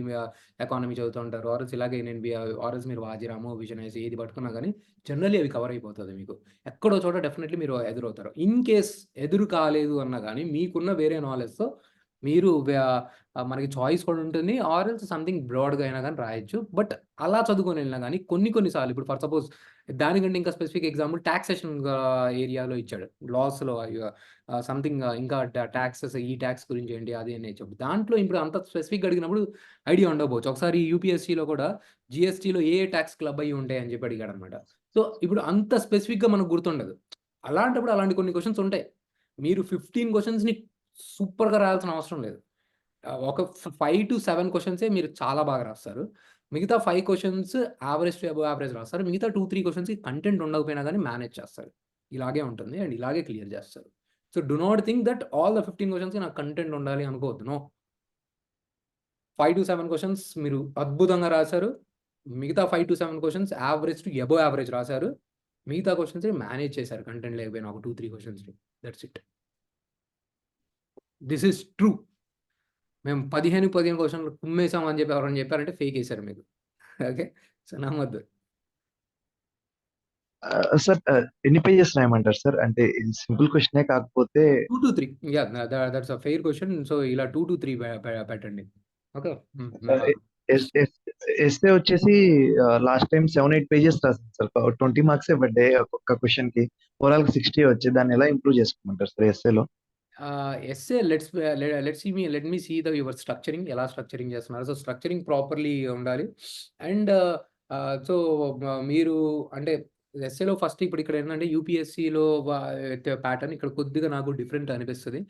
ఎకానమీ చదువుతూ ఉంటారు, ఆర్ఎల్స్ ఇలాగే నేను ఆర్ఎల్స్ మీరు వాజిరాము, విజనైజ్ ఏది పట్టుకున్నా కానీ జనరల్లీ అవి కవర్ అయిపోతుంది. మీకు ఎక్కడో చోట డెఫినెట్లీ మీరు ఎదురవుతారు. ఇన్ కేస్ ఎదురు కాలేదు అన్నా కానీ మీకున్న వేరే నాలెడ్జ్తో మీరు మనకి చాయిస్ కూడా ఉంటుంది, ఆర్ఎల్స్ సంథింగ్ బ్రాడ్గా అయినా కానీ రాయొచ్చు. బట్ అలా చదువుకొని వెళ్ళినా కానీ కొన్నిసార్లు ఇప్పుడు ఫర్ సపోజ్ దానికంటే ఇంకా స్పెసిఫిక్ ఎగ్జాంపుల్ టాక్సేషన్ ఏరియాలో ఇచ్చాడు, లాస్లో సంథింగ్ ఇంకా ట్యాక్సెస్, ఈ ట్యాక్స్ గురించి ఏంటి అది అని చెప్పి దాంట్లో ఇప్పుడు అంత స్పెసిఫిక్గా అడిగినప్పుడు ఐడియా ఉండకపోవచ్చు. ఒకసారి యూపీఎస్సీలో కూడా జిఎస్టీలో ఏ ట్యాక్స్ క్లబ్ అయ్యి ఉంటాయి అని చెప్పి అడిగాడు అనమాట. సో ఇప్పుడు అంత స్పెసిఫిక్గా మనకు గుర్తుండదు. అలాంటప్పుడు అలాంటి కొన్ని క్వశ్చన్స్ ఉంటాయి. మీరు 15 క్వశ్చన్స్ని సూపర్గా రాయాల్సిన అవసరం లేదు. ఒక 5 to 7 క్వశ్చన్సే మీరు చాలా బాగా రాస్తారు. మిగతా 5 questions average to above average రాస్తారు. మిగతా 2-3 క్వశ్చన్స్‌కి కంటెంట్ ఉండకపోయినా కానీ మేనేజ్ చేస్తారు. ఇలాగే ఉంటుంది అండ్ ఇలాగే క్లియర్ చేస్తారు. So do not think that all the 15 క్వశ్చన్స్‌కి నాకు కంటెంట్ ఉండాలి అనుకోవద్దు. నో. 5 to 7 క్వశ్చన్స్ మీరు అద్భుతంగా రాశారు. మిగతా 5 to 7 questions average to above average రాశారు. మిగతా క్వశ్చన్స్‌ని మేనేజ్ చేశారు కంటెంట్ లేకపోయినా ఒక 2-3 క్వశ్చన్స్‌ని. That's it. This is true. మేము 15 క్వశ్చన్లు కుమ్మేసాం అని చెప్పి ఎవరైనా చెప్పారంటే ఫేక్ వేశారు మీకు. ఓకే. సో నమ్మొద్దు. సార్ ఎన్ని పేజెస్ రాయమంటారు సార్? అంటే ఇది సింపుల్ క్వశ్చనే కాకపోతే 2 to 3 that's a fair question. So ఇలా 2 to 3 పెట్టండి. ఓకే. ఎస్సే వచ్చేసి లాస్ట్ టైం 7-8 పేజెస్ రాసాను సార్. 20 మార్క్సే పడ్డాయి ఒక్కొక్క క్వశ్చన్ కి. ఓవరాల్ 60 వచ్చాయి. దాన్ని ఎలా ఇంప్రూవ్ చేసుకోమంటారు సార్ ఎస్సేలో? Essay let me see your structuring. ఎలా స్ట్రక్చరింగ్ చేస్తున్నారు? సో స్ట్రక్చరింగ్ ప్రాపర్లీ ఉండాలి. అండ్ సో మీరు అంటే ఎస్సేలో ఫస్ట్ ఇప్పుడు ఇక్కడ ఏంటంటే యూపీఎస్సీలో ప్యాటర్న్ ఇక్కడ కొద్దిగా నాకు డిఫరెంట్ అనిపిస్తుంది.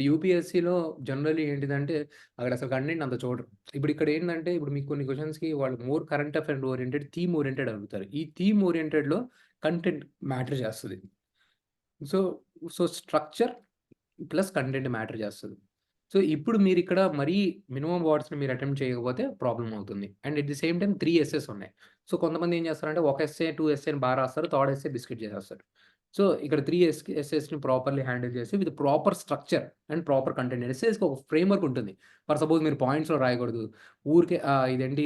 యూపీఎస్సీలో జనరల్లీ ఏంటిదంటే అక్కడ అసలు కంటెంట్ అంత చూడరు. ఇప్పుడు ఇక్కడ ఏంటంటే ఇప్పుడు మీకు కొన్ని క్వెషన్స్‌కి వాళ్ళు more current affair oriented, theme oriented అడుగుతారు. ఈ థీమ్ ఓరియెంటెడ్‌లో కంటెంట్ మ్యాటర్ చేస్తది. So, structure plus content matter చేస్తది. సో, ఇప్పుడు మీరిక్కడ మరీ మినిమమ్ వర్డ్స్‌ని మీరు అటెంప్ట్ చేయకపోతే ప్రాబ్లమ్ అవుతుంది. And at the same time 3 essays ఉన్నాయి. సో, కొంతమంది ఏం చేస్తారంటే ఒక ఎస్సే, 2 ఎస్సేని రాస్తారు. థర్డ్ ఎస్సే బిస్కిట్ చేసేస్తారు. సో, ఇక్కడ 3 ఎస్సేస్‌ని ప్రాపర్‌లీ హ్యాండిల్ చేసి with proper structure and proper content. ఎస్సేస్‌కి ఒక ఫ్రేమ్‌వర్క్ ఉంటుంది. ఫర్ సపోజ్ మీరు పాయింట్స్‌లో రాయకూడదు. ఊరికే ఇదేంటి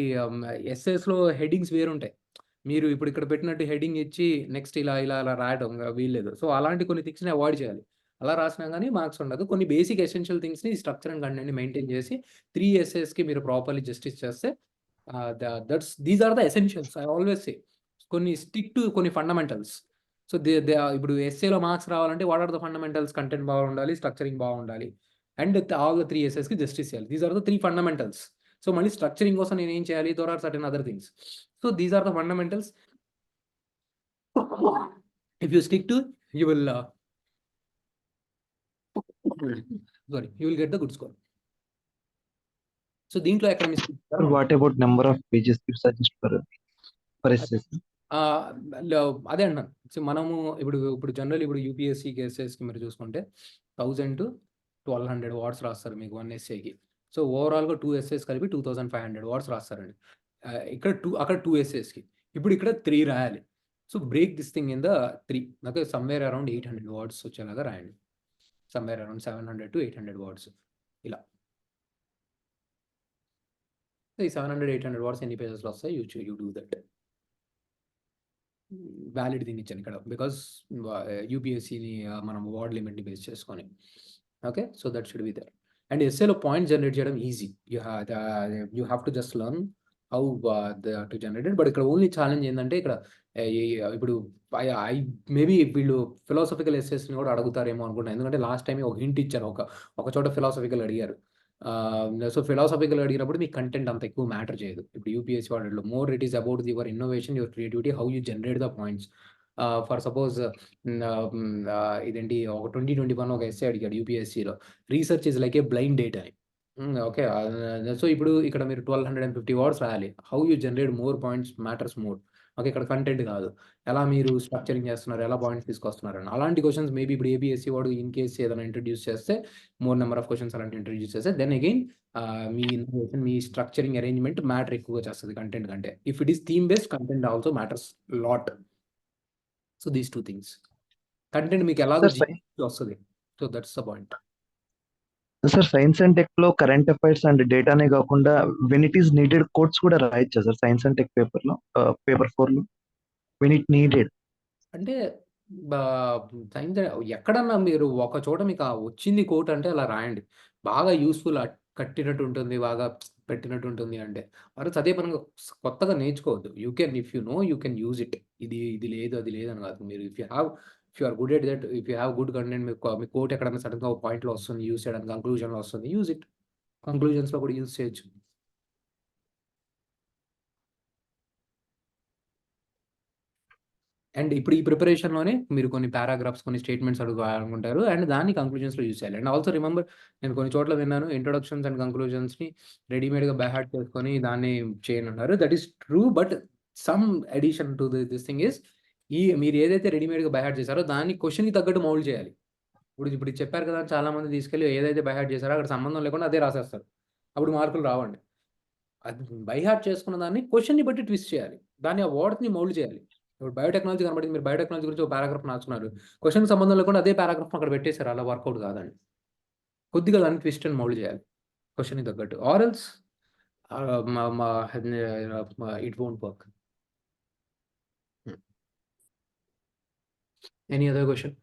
ఎస్సేస్‌లో హెడ్డింగ్స్ వేరుంటాయి. మీరు ఇప్పుడు ఇక్కడ పెట్టినట్టు హెడ్డింగ్ ఇచ్చి నెక్స్ట్ ఇలా రాయడం వీల్లేదు. సో, అలాంటి కొన్ని థింగ్స్‌ని అవాయిడ్ చేయాలి. అలా రాసినా గానీ మార్క్స్ ఉండదు. కొన్ని బేసిక్ ఎసెన్షియల్ థింగ్స్‌ని స్ట్రక్చర్ అండ్ కంటెంట్‌ని మెయింటైన్ చేసి 3 ఎస్సేస్‌కి మీరు ప్రాపర్‌లీ జస్టిస్ చేస్తే these are the essentials I always say. కొన్ని స్టిక్ టు కొన్ని ఫండమెంటల్స్. సో, ఇప్పుడు ఎస్సేలో మార్క్స్ రావాలంటే what are the fundamentals? Content బాగుండాలి, స్ట్రక్చరింగ్ బాగుండాలి. అండ్ ఆల్ ద 3 ఎస్సేస్‌కి జస్టిస్ చేయాలి. These are the 3 fundamentals. So, మళ్ళీ స్ట్రక్చరింగ్ కోసం నేనేం చేయాలి? There are certain other things. So, these are the fundamentals. If you stick to you will you will get the good score. So, దీంట్లో ఎక్కడ mistake Sir, what about number of pages you suggest per essay? అదే అంటున్నాను. So, మనము ఇప్పుడు general ఇప్పుడు UPSC ఎస్సేస్‌కి మీరు చూసుకుంటే 1000-1200 words రాస్తారు మీకు 1 ఎస్సేకి. సో, ఓవరాల్‌గా 2 ఎస్సేస్ కలిపి 2500 వర్డ్స్ రాస్తారండి. అక్కడ 2 ఎస్సేస్‌కి. ఇప్పుడు ఇక్కడ 3 రాయాలి. So, break this thing in the 3 okay. Somewhere around 800 words వచ్చేలాగా రాయండి. సమ్‌వేర్ అరౌండ్ 700-800 వర్డ్స్ ఇలా. ఈ 700-800 వర్డ్స్ ఎన్ని పేజెస్‌లో వస్తాయి? You do that. వ్యాలిడ్ దీన్ని ఇచ్చాను ఇక్కడ. బికాజ్ యూపీఎస్సీని మనం వర్డ్ లిమిట్‌ని బేస్ చేసుకొని. Okay. So, that should be there. And ఎస్సేలో పాయింట్ జనరేట్ చేయడం easy. You have to just learn how to generate it. But ఇక్కడ ఓన్లీ ఛాలెంజ్ ఏందంటే ఇక్కడ ఇప్పుడు ఐ మేబీ వీళ్ళు ఫిలాసఫికల్ ఎస్సేస్‌ని కూడా అడుగుతారేమో అనుకుంటున్నా. ఎందుకంటే లాస్ట్ టైమే ఒక హింట్ ఇచ్చారు. ఒక చోట ఫిలాసఫికల్ అడిగారు. సో, ఫిలాసఫికల్ అడిగినప్పుడు మీకు కంటెంట్ అంత ఎక్కువ మ్యాటర్ చేయదు. ఇప్పుడు యూపీఎస్సీ వాటిలో more it is about your innovation, your creativity, how you generate the points. For suppose ఇదేంటి ఒక 2021 ఒక ఎస్సే అడిగాడు యూపీఎస్సీలో. Research is like a blind date అని. ఓకే. సో, ఇప్పుడు ఇక్కడ మీరు 1250 వర్డ్స్ రాయాలి. How you generate more points matters more. Okay. ఇక్కడ కంటెంట్ కాదు. ఎలా మీరు స్ట్రక్చరింగ్ చేస్తున్నారు? ఎలా పాయింట్స్ తీసుకొస్తున్నారని. అలాంటి క్వెషన్స్ మేబీ ఇప్పుడు ఏపీఎస్సీ వాడు ఇన్ కేస్ ఏదైనా ఇంట్రొడ్యూస్ చేస్తే మోర్ నెంబర్ ఆఫ్ క్వెషన్స్ అలాంటివి ఇంట్రొడ్యూస్ చేస్తే దెన్ అగైన్ మీ ఇన్నోవేషన్, మీ స్ట్రక్చరింగ్ అరేంజ్‌మెంట్ మ్యాటర్ ఎక్కువగా చేస్తది కంటెంట్ కంటే. If it is theme based content also matters lot. So, these 2 things. Content మీకు ఎలాగో Sir, వస్తది. So, that's the point. Sir science and టెక్‌లో కరెంట్ అఫైర్స్ అండ్ డేటానే కాకుండా when it is needed quotes కూడా రాయొచ్చా సార్ సైన్స్ అండ్ టెక్ పేపర్‌లో? Paper 4లో వెన్ ఇట్ నీడెడ్. అంటే సైన్స్ ఎక్కడన్నా మీరు ఒక చోట మీకు వచ్చింది కోట్ అంటే అలా రాయండి. బాగా యూజ్‌ఫుల్ కట్టినట్టు ఉంటుంది. బాగా పెట్టినట్టు ఉంటుంది అంటే. అదే పనిగా కొత్తగా నేర్చుకోవద్దు. If you know you can use it. ఇది లేదు, అది లేదని కాదు. మీరు if you are good at that, if you have good content మీ కోట్ ఎక్కడైనా సడెన్‌గా ఒక పాయింట్‌లో వస్తుంది. యూజ్ చేయడానికి కంక్లూజన్‌లో వస్తుంది. Use it. కంక్లూజన్స్‌లో కూడా యూజ్ చేయొచ్చు. అండ్ ఇప్పుడు ఈ ప్రిపరేషన్‌లోనే మీరు కొన్ని పారాగ్రాఫ్స్, కొన్ని స్టేట్మెంట్స్ అడగాలనుకుంటారు. అండ్ దాన్ని కంక్లూజన్స్‌లో యూజ్ చేయాలి. అండ్ ఆల్సో రిమెంబర్ నేను కొన్ని చోట్ల విన్నాను ఇంట్రొడక్షన్స్ అండ్ కంక్లూజన్స్‌ని రెడీమేడ్‌గా బై హార్ట్ చేసుకొని దాన్ని చేయనంటారు. That is true. But some addition to this thing is మీరు ఏదైతే రెడీమేడ్‌గా బై హార్ట్ చేశారో దాన్ని క్వెషన్‌కి తగ్గట్టు మౌల్డ్ చేయాలి. ఇప్పుడు ఇది చెప్పారు కదా! చాలా మంది తీసుకెళ్ళి ఏదైతే బై హార్ట్ చేశారో అక్కడ సంబంధం లేకుండా అదే రాసేస్తారు. అప్పుడు మార్కులు రావండి. అది బై హార్ట్ చేసుకున్న దాన్ని క్వెషన్‌ని బట్టి ట్విస్ట్ చేయాలి. దాన్ని ఆ వర్డ్స్‌ని మౌల్డ్ చేయాలి. ఇప్పుడు బయోటెక్నాలజీ కనపడింది. మీరు బయోటెక్నాలజీ గురించి ఒక పారాగ్రాఫ్ రాస్తున్నారు. క్వెషన్‌కి సంబంధం లేకుండా అదే పారాగ్రాఫ్ అక్కడ పెట్టేసారు. అలా వర్కౌట్ కాదండి. కొద్దిగా దాన్ని ట్విస్ట్ అండ్ మౌల్డ్ చేయాలి. క్వెషన్‌కి తగ్గట్టు. ఆర్ ఎల్స్ మ మ it won't work. Any other question?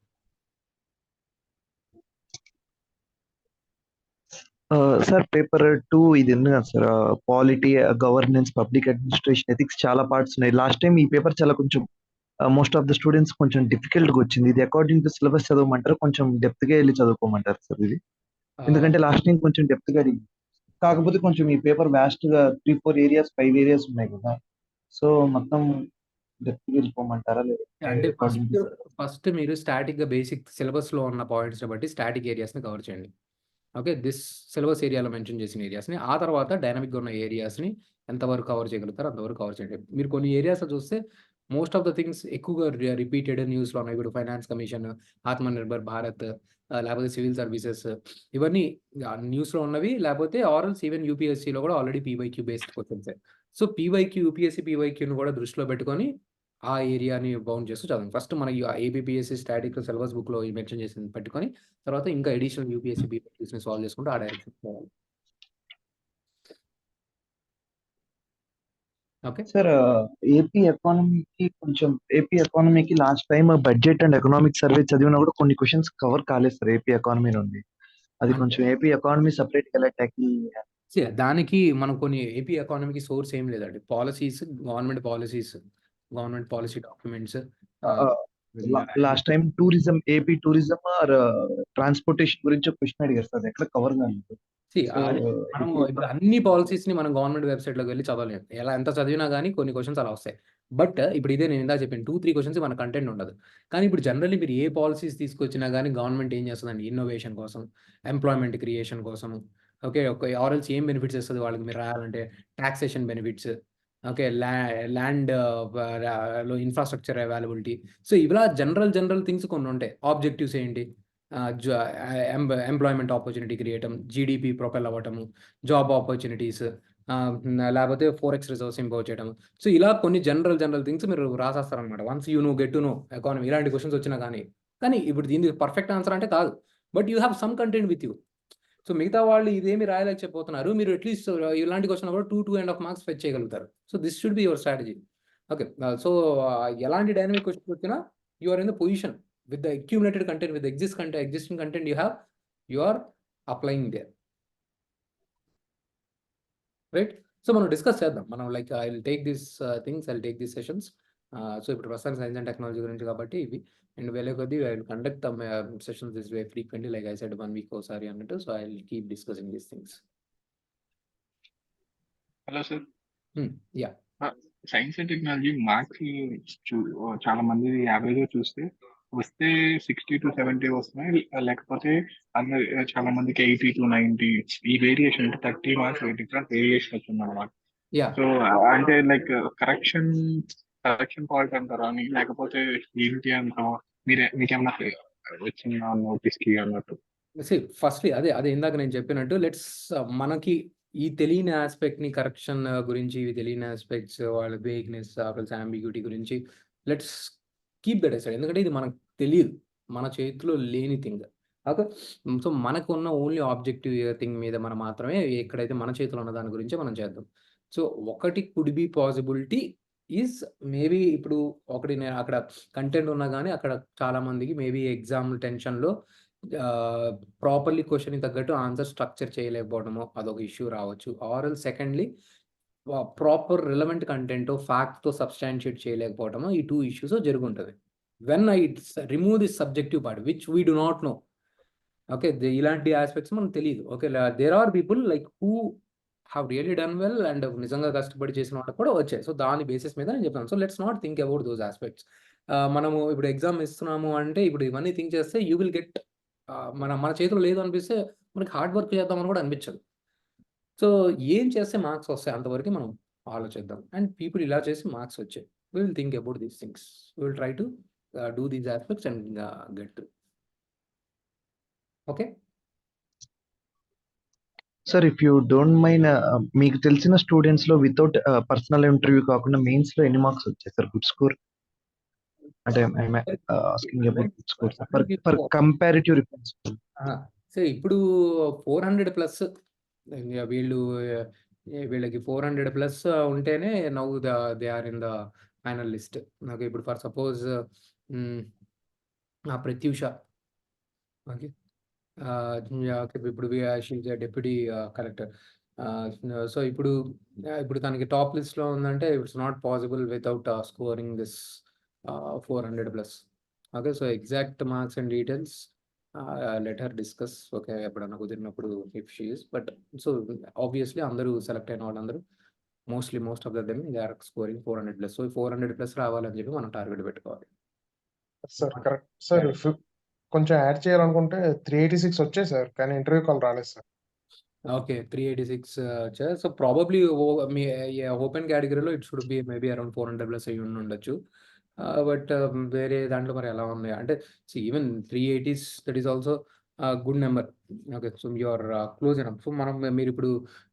Sir paper 2 ఇది ఉంది కదా sir polity, governance, public administration, ethics చాలా పార్ట్స్ ఉన్నాయి. లాస్ట్ టైం ఈ పేపర్ చాలా కొంచెం మోస్ట్ ఆఫ్ ద స్టూడెంట్స్ కొంచెం డిఫికల్ట్‌గా వచ్చింది. ఇది అకార్డింగ్ టు సిలబస్ చదవమంటారా? కొంచెం డెప్త్‌గా ఎళ్లి చదువుకోమంటారా సార్ ఇది? ఎందుకంటే లాస్ట్ టైం కొంచెం డెప్త్‌గా అడిగింది. కాకపోతే కొంచెం ఈ పేపర్ వాస్ట్‌గా 3, 4 ఏరియాస్, 5 ఏరియాస్ ఉన్నాయి కదా! సో, మొత్తం డెప్త్‌గా వెళ్ళిపోమంటారా? లేదంటే అంటే అకార్డింగ్ టు ఫస్ట్ మీరు స్టాటిక్‌గా బేసిక్ సిలబస్‌లో ఉన్న పాయింట్స్‌ని బట్టి స్టాటిక్ ఏరియాస్‌ని కవర్ చేయండి. ఓకే. దిస్ సిలబస్ ఏరియాలో మెన్షన్ చేసిన ఏరియాస్‌ని. ఆ తర్వాత డైనమిక్‌గా ఉన్న ఏరియాస్‌ని ఎంతవరకు కవర్ చేయగలుగుతారో అంతవరకు కవర్ చేయండి. మీరు కొన్ని ఏరియాస్‌లో చూస్తే మోస్ట్ ఆఫ్ ద థింగ్స్ ఎక్కువగా రిపీటెడ్ న్యూస్‌లో ఉన్నాయి. ఇప్పుడు ఫైనాన్స్ కమిషన్, ఆత్మనిర్భర్ భారత్, లేకపోతే సివిల్ సర్వీసెస్, ఇవన్నీ న్యూస్‌లో ఉన్నవి. లేకపోతే ఆరల్స్ ఈవెన్ యూపీఎస్సీలో కూడా ఆల్రెడీ పీవైక్యూ బేస్డ్ క్వెషన్సే. సో, పీవైక్యూ యూపీఎస్సీ పీవైక్యూని కూడా దృష్టిలో పెట్టుకొని ఆ ఏరియాని బౌండ్ చేస్తూ చదవండి. ఫస్ట్ మనకి ఏపీపీఎస్సీ స్టాటిక్ సిలబస్ బుక్‌లో మెన్షన్ చేసింది పెట్టుకొని, తర్వాత ఇంకా అడిషనల్ యూపీఎస్సీ పీవైక్యూస్‌ని సాల్వ్ చేసుకుంటూ ఆ డైరెక్షన్ పోవాలి. ఓకే. సార్ ఏపీ ఎకానమీకి last time budget and economic survey చదివినా కూడా కొన్ని క్వశ్చన్స్ కవర్ కాలేదు సార్ ఏపీ ఎకానమీ నుండి. అది అంతే. కొంచెం ఏపీ ఎకానమీ సెపరేట్‌గా ఎలా ట్యాకిల్ దానికి మనం కొన్ని ఏపీ ఎకానమీకి సోర్స్ ఏం లేదండి. Policies, government policies, government policy documents ah, last time AP tourism or transportation గురించి ఒక క్వెషన్ అడిగారు సార్. అది ఎక్కడ కవర్ కాలేదు. సో, అది మనము ఇప్పుడు ఇప్పుడు అన్ని పాలిసీస్‌ని మనం గవర్నమెంట్ వెబ్‌సైట్‌లోకి వెళ్లి చదవలేం. ఎంత చదివినా గాని కొన్ని క్వెషన్స్ అలా వస్తాయి. బట్ ఇప్పుడు ఇదే నేను ఇందాక చెప్పాను 2, 3 క్వెషన్స్ మన కంటెంట్ ఉండదు. కానీ ఇప్పుడు జనరల్లీ మీరు ఏ పాలిసీస్ తీసుకొచ్చినా గాని గవర్నమెంట్ ఏం చేస్తదండి ఇన్నోవేషన్ కోసం, ఎంప్లాయ్‌మెంట్ క్రియేషన్ కోసం, ఓకే. ఆరెల్స్ ఏం బెనిఫిట్స్ ఇస్తది వాళ్ళకి మీరు రాయాలంటే టాక్సేషన్ బెనిఫిట్స్, ఓకే. ల్యాండ్ లో ఇన్‌ఫ్రాస్ట్రక్చర్ అవైలబిలిటీ. సో, ఇలా జనరల్ థింగ్స్ కొన్ని ఉంటాయి. ఆబ్జెక్టివ్స్ ఏంటి? ఆహ్, జ ఎంప్లాయ్‌మెంట్ ఆపర్చునిటీ క్రియేయటం, జీడీపీ ప్రొపెల్ అవ్వటము, జాబ్ ఆపర్చునిటీస్, లేపోతే ఫోరెక్స్ రిజర్వ్స్ ఇంపోర్ట్ చేయడం. సో, ఇలా కొన్ని జనరల్ థింగ్స్ మీరు రాసేస్తారనమాట. Once you get to know economy ఇలాంటి క్వెషన్స్ వచ్చినా గాని. కానీ ఇప్పుడు దీనికి పర్ఫెక్ట్ ఆన్సర్ అంటే కాదు. But you have some content with you. So, మిగతా వాళ్ళు ఇదేమి రాయలేకపోతున్నారు. మీరు అట్‌లీస్ట్ ఇలాంటి క్వెషన్ కూడా 2, 2.5 మార్క్స్ ఫెచ్ చేయగలుగుతారు. So, this should be your strategy. Okay. So, ఎలాంటి డైనమిక్ క్వెషన్స్ వచ్చినా you are in the position with the accumulated content, with existing content you are applying there. Right. So, మనం discuss చేద్దాం. మనం like I will take this take these sessions. So, ఇప్పుడు ప్రస్తుతానికి science and technology గురించి కాబట్టి ఇవి. And వెళ్ళే కొద్దీ I will conduct sessions this way frequently like I said 1 week ఒకసారి అన్నట్టు. So, I will keep discussing these things. Hello sir. Yeah! Science and technology marks చాలా మంది యావరేజ్‌గా చూస్తే వస్తే 60-70 వస్తున్నాయి. లేకపోతే చాలా మందికి 80-90 ఈ వేరియేషన్ అంటే 30 మార్క్స్ డిఫరెంట్ వేరియేషన్ వచ్చిందన్నమాట. యాహ్! సో, అంటే లైక్ కరెక్షన్ ఫాల్ట్ అంటారా అని లేకపోతే ఏంటి అంటారా? మీకేమన్నా వచ్చిందా నోటీస్‌కి అన్నట్టు? ఫస్ట్‌లీ అదే ఇందాక నేను చెప్పినట్టు మనకి ఈ తెలియని యాస్పెక్ట్‌ని కరెక్షన్ గురించి, ఇవి తెలియని యాస్పెక్ట్స్ వాళ్ళ వేగ్‌నెస్, యాంబిగ్యూటీ గురించి లెట్స్ కీప్ దట్ అసైడ్. ఎందుకంటే ఇది మనకు తెలీదు. మన చేతిలో లేని థింగ్. ఓకే. సో, మనకున్న ఓన్లీ ఆబ్జెక్టివ్ థింగ్ మీద మనం మాత్రమే ఎక్కడైతే మన చేతిలో ఉన్న దాని గురించే మనం చేద్దాం. సో, ఒకటి could be possibility is maybe ఇప్పుడు ఒకటి నేను అక్కడ కంటెంట్ ఉన్నా గాని అక్కడ చాలా మందికి మేబీ ఎగ్జామ్ టెన్షన్‌లో ప్రాపర్‌లీ క్వెషన్‌కి తగ్గట్టు ఆన్సర్ స్ట్రక్చర్ చేయలేకపోవడమో అదొక ఇష్యూ రావచ్చు. సెకండ్‌లీ ప్రాపర్ రిలవెంట్ కంటెంటో ఫ్యాక్ట్‌తో సబ్స్టాన్షియేట్ చేయలేకపోవడమో ఈ 2 ఇష్యూసో జరుగుంటది. When I remove this subjective part which we do not know. Okay. ఇలాంటి యాస్పెక్ట్స్ మనకు తెలీదు. Okay. There are people like who have really done well and నిజంగా కష్టపడి చేసిన వాళ్ళకి కూడా వచ్చాయి. సో, దాని బేసిస్ మీద నేను చెప్తాను. So, let's not think about those aspects. మనము ఇప్పుడు ఎగ్జామ్ ఇస్తున్నాము అంటే ఇప్పుడు ఇవన్నీ థింక్ చేస్తే యూ విల్ గెట్ మన చేతిలో లేదు అనిపిస్తే మనకి హార్డ్ వర్క్ చేద్దామని కూడా అనిపించదు. సో, ఏం చేస్తే మార్క్స్ వస్తాయి అంతవరకే మనం ఆలోచిద్దాం. అండ్ పీపుల్ ఇలా చేసి మార్క్స్ వచ్చాయి. We will think about these things. We will try to do these aspects and get. Okay. Sir if you don't mind మీకు తెలిసిన స్టూడెంట్స్‌లో వితౌట్ పర్సనల్ ఇంటర్వ్యూ కాకుండా మెయిన్స్‌లో ఎన్ని మార్క్స్ వచ్చాయి సార్ గుడ్ స్కోర్? అంటే I'm asking about good score sir. For comparative reference. So, ఇప్పుడు 400 plus వీళ్ళు వీళ్ళకి 400 ప్లస్ ఉంటేనే now they are in the final list. Okay. ఇప్పుడు for suppose Pratyusha. Okay. Yeah! ఇప్పుడు she is a deputy collector. So, ఇప్పుడు తనకి top లిస్ట్‌లో ఉందంటే it's not possible without scoring this 400 plus. Okay. So, exact marks and details let her discuss. Okay. ఎప్పుడన్నా కుదిరినప్పుడు if she is. But so, obviously అందరూ select అయిన వాళ్ళందరూ most of them they are scoring 400 plus. So, 400 plus రావాలని చెప్పి మనం target పెట్టుకోవాలి. Sir correct. Sir కొంచెం యాడ్ చేయాలనుకుంటే 386 వచ్చాయి సార్. కానీ ఇంటర్వ్యూ కాల్ రాలేదు సార్. ఓకే. 386 వచ్చాయి. సో, ప్రాబబ్లీ మీ ఓపెన్ కేటగిరీలో it should be maybe around 400+ అయ్యి ఉండుండొచ్చు. బట్ వేరే దాంట్లో మరి ఎలా ఉంది? అంటే even 380s that is also good number. Okay. So, you are close enough. So,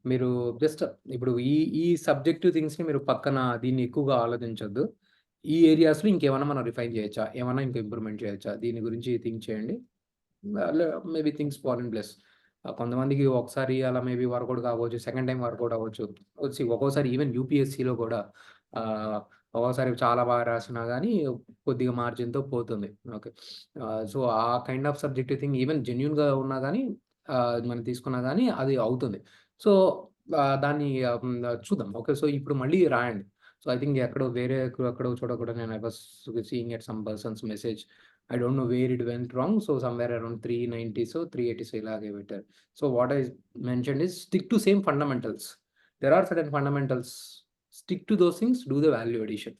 మీరు జస్ట్ ఇప్పుడు ఈ సబ్జెక్టివ్ థింగ్స్‌ని మీరు పక్కన దీన్ని ఎక్కువగా ఆలోచించొద్దు. ఈ ఏరియాస్‌లో ఇంకేమన్నా మనం రిఫైన్ చేయొచ్చా? ఏమన్నా ఇంకా ఇంప్రూవ్‌మెంట్ చేయొచ్చా? దీని గురించి థింక్ చేయండి. Maybe things fall in place. కొంతమందికి ఒకసారి అలా మేబీ వర్కౌట్ కావచ్చు. సెకండ్ టైమ్ వర్కౌట్ అవ్వచ్చు. ఒక్కోసారి ఈవెన్ యూపీఎస్సీలో కూడా ఒక్కోసారి చాలా బాగా రాసినా గానీ కొద్దిగా మార్జిన్‌తో పోతుంది. ఓకే. సో, ఆ kind of subjective thing even జెన్యూన్‌గా ఉన్నా గానీ మనం తీసుకున్నా గానీ అది అవుతుంది. సో, దాన్ని చూద్దాం. ఓకే. సో, ఇప్పుడు మళ్ళీ రాయండి. సో, ఐ థింక్ ఎక్కడో చోట కూడా నేను I was seeing at some persons message. I don't know where it went wrong. So somewhere around 390, so 380 ఇలాగే పెట్టారు. So what I mentioned is stick to same fundamentals. There are certain fundamentals. Stick to those things. Do the value addition.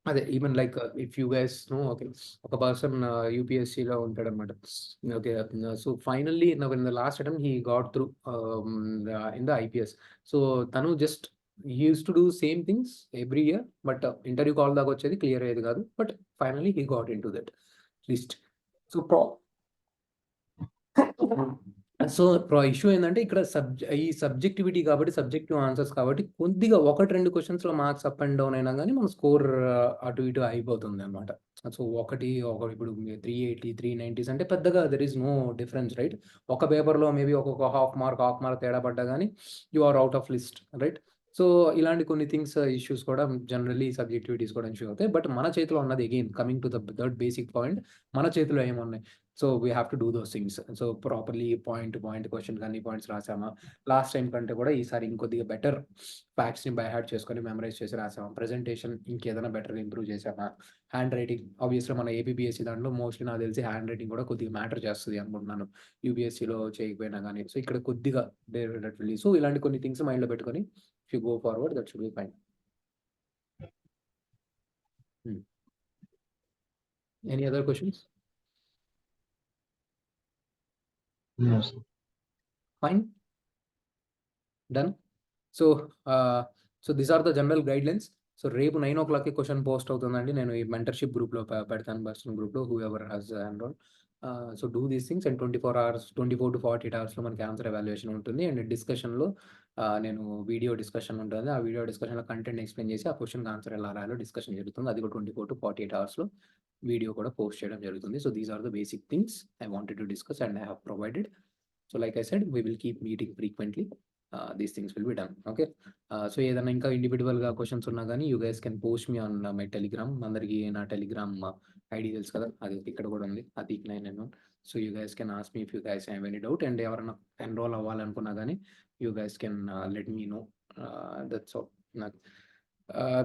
అదే even like if you guys know okay. ఒక person యూపీఎస్సీలో ఉంటాడనమాట. Okay. So finally in the last attempt he got through in the IPS. So తను just he used to do same things every year. But interview call దాకా వచ్చేది clear అయ్యేది కాదు. But finally he got in to that list. So issue ఏందంటే ఇక్కడ ఈ subjectivity కాబట్టి subjective answers కాబట్టి కొద్దిగా 1, 2 క్వెషన్స్‌లో మార్క్స్ అప్ అండ్ డౌన్ అయినా గానీ మన స్కోర్ అటు ఇటు అయిపోతుందనమాట. సో, ఒకటి ఇప్పుడు 380, 390s అంటే పెద్దగా there is no difference right. ఒక పేపర్‌లో మేబీ ఒక్కొక్క హాఫ్ మార్క్ తేడా పడ్డా గానీ you are out of list right. So, ఇలాంటి కొన్ని థింగ్స్ ఇష్యూస్ కూడా జనరల్లీ సబ్జెక్టివిటీస్ కూడా ఇష్యూ అవుతాయి. బట్ మన చేతిలో ఉన్నది again coming to third basic point, మన చేతిలో ఏమున్నాయి? So, we have to do those things. So, properly point to point క్వెషన్‌కి అన్ని పాయింట్స్ రాసామా? లాస్ట్ టైమ్ కంటే కూడా ఈసారి ఇంకొద్దిగా బెటర్ ఫ్యాక్ట్స్‌ని బై హార్ట్ చేసుకొని మెమరైజ్ చేసి రాసామా? ప్రెజెంటేషన్ ఇంకేదైనా బెటర్‌గా ఇంప్రూవ్ చేసామా? హ్యాండ్ రైటింగ్ ఆబ్వియస్‌గా మన ఏపీపీఎస్సీ దాంట్లో మోస్ట్‌లీ నాకు తెలిసి హ్యాండ్ రైటింగ్ కూడా కొద్దిగా మ్యాటర్ చేస్తది అనుకుంటున్నాను. యూపీఎస్సీలో చేయకపోయినా గానీ. సో, ఇక్కడ కొద్దిగా డెఫినెట్‌లీ. సో, ఇలాంటి కొన్ని థింగ్స్ మైండ్‌లో పెట్టుకొని if you go forward that should be fine. Any other questions? No, sir. Fine. Done. So these are the general guidelines. So రేపు 9:00కి క్వెషన్ పోస్ట్ అవుతుందండి. నేను ఈ మెంటర్‌షిప్ గ్రూప్‌లో పెడతాను. పర్సనల్ గ్రూప్‌లో whoever has enrolled. So do these things and 24 to 48 అవర్స్‌లో మనకి answer evaluation ఉంటుంది. అండ్ డిస్కషన్‌లో నేను వీడియో డిస్కషన్ ఉంటుంది. ఆ వీడియో డిస్కషన్‌లో కంటెంట్ ఎక్స్‌ప్లెయిన్ చేసి ఆ క్వెషన్‌కి ఆన్సర్ ఎలా రాయాలో డిస్కషన్ జరుగుతుంది. అది కూడా 24 to 48 అవర్స్‌లో వీడియో కూడా పోస్ట్ చేయడం జరుగుతుంది. So these are the basic things I wanted to discuss and I have provided. So like I said we will keep meeting frequently. These things will be done. Okay. So ఏదైనా ఇంకా ఇండివిడ్యువల్‌గా questions ఉన్నా గానీ you guys can post me on my Telegram. అందరికీ నా Telegram ID తెలుసు కదా! అది ఇక్కడ కూడా ఉంది. atik991. So you guys can ask me if you guys have any doubt. And ఎవరైనా ఎన్రోల్ అవ్వాలనుకున్నా గానీ you guys can let me know. That's all.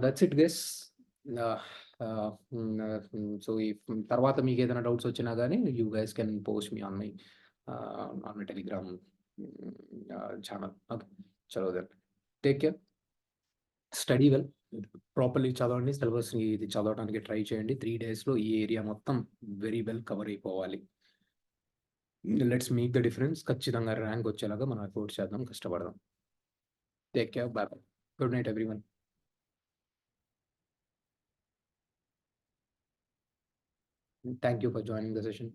That's it guys. So తర్వాత మీకు ఏదైనా డౌట్స్ వచ్చినా గానీ you guys can post me on my Telegram channel. Okay. చలో then take care. Study well. Properly చదవండి. సిలబస్‌ని ఇది చదవడానికి ట్రై చేయండి. 3 డేస్‌లో ఈ ఏరియా మొత్తం వెరీ వెల్ కవర్ అయిపోవాలి. Let's make the difference. ఖచ్చితంగా ర్యాంక్ వచ్చేలాగా మనం ఎఫర్ట్ చేద్దాం, కష్టపడదాం. Take care. Bye bye. Good night everyone. Thank you for joining the session.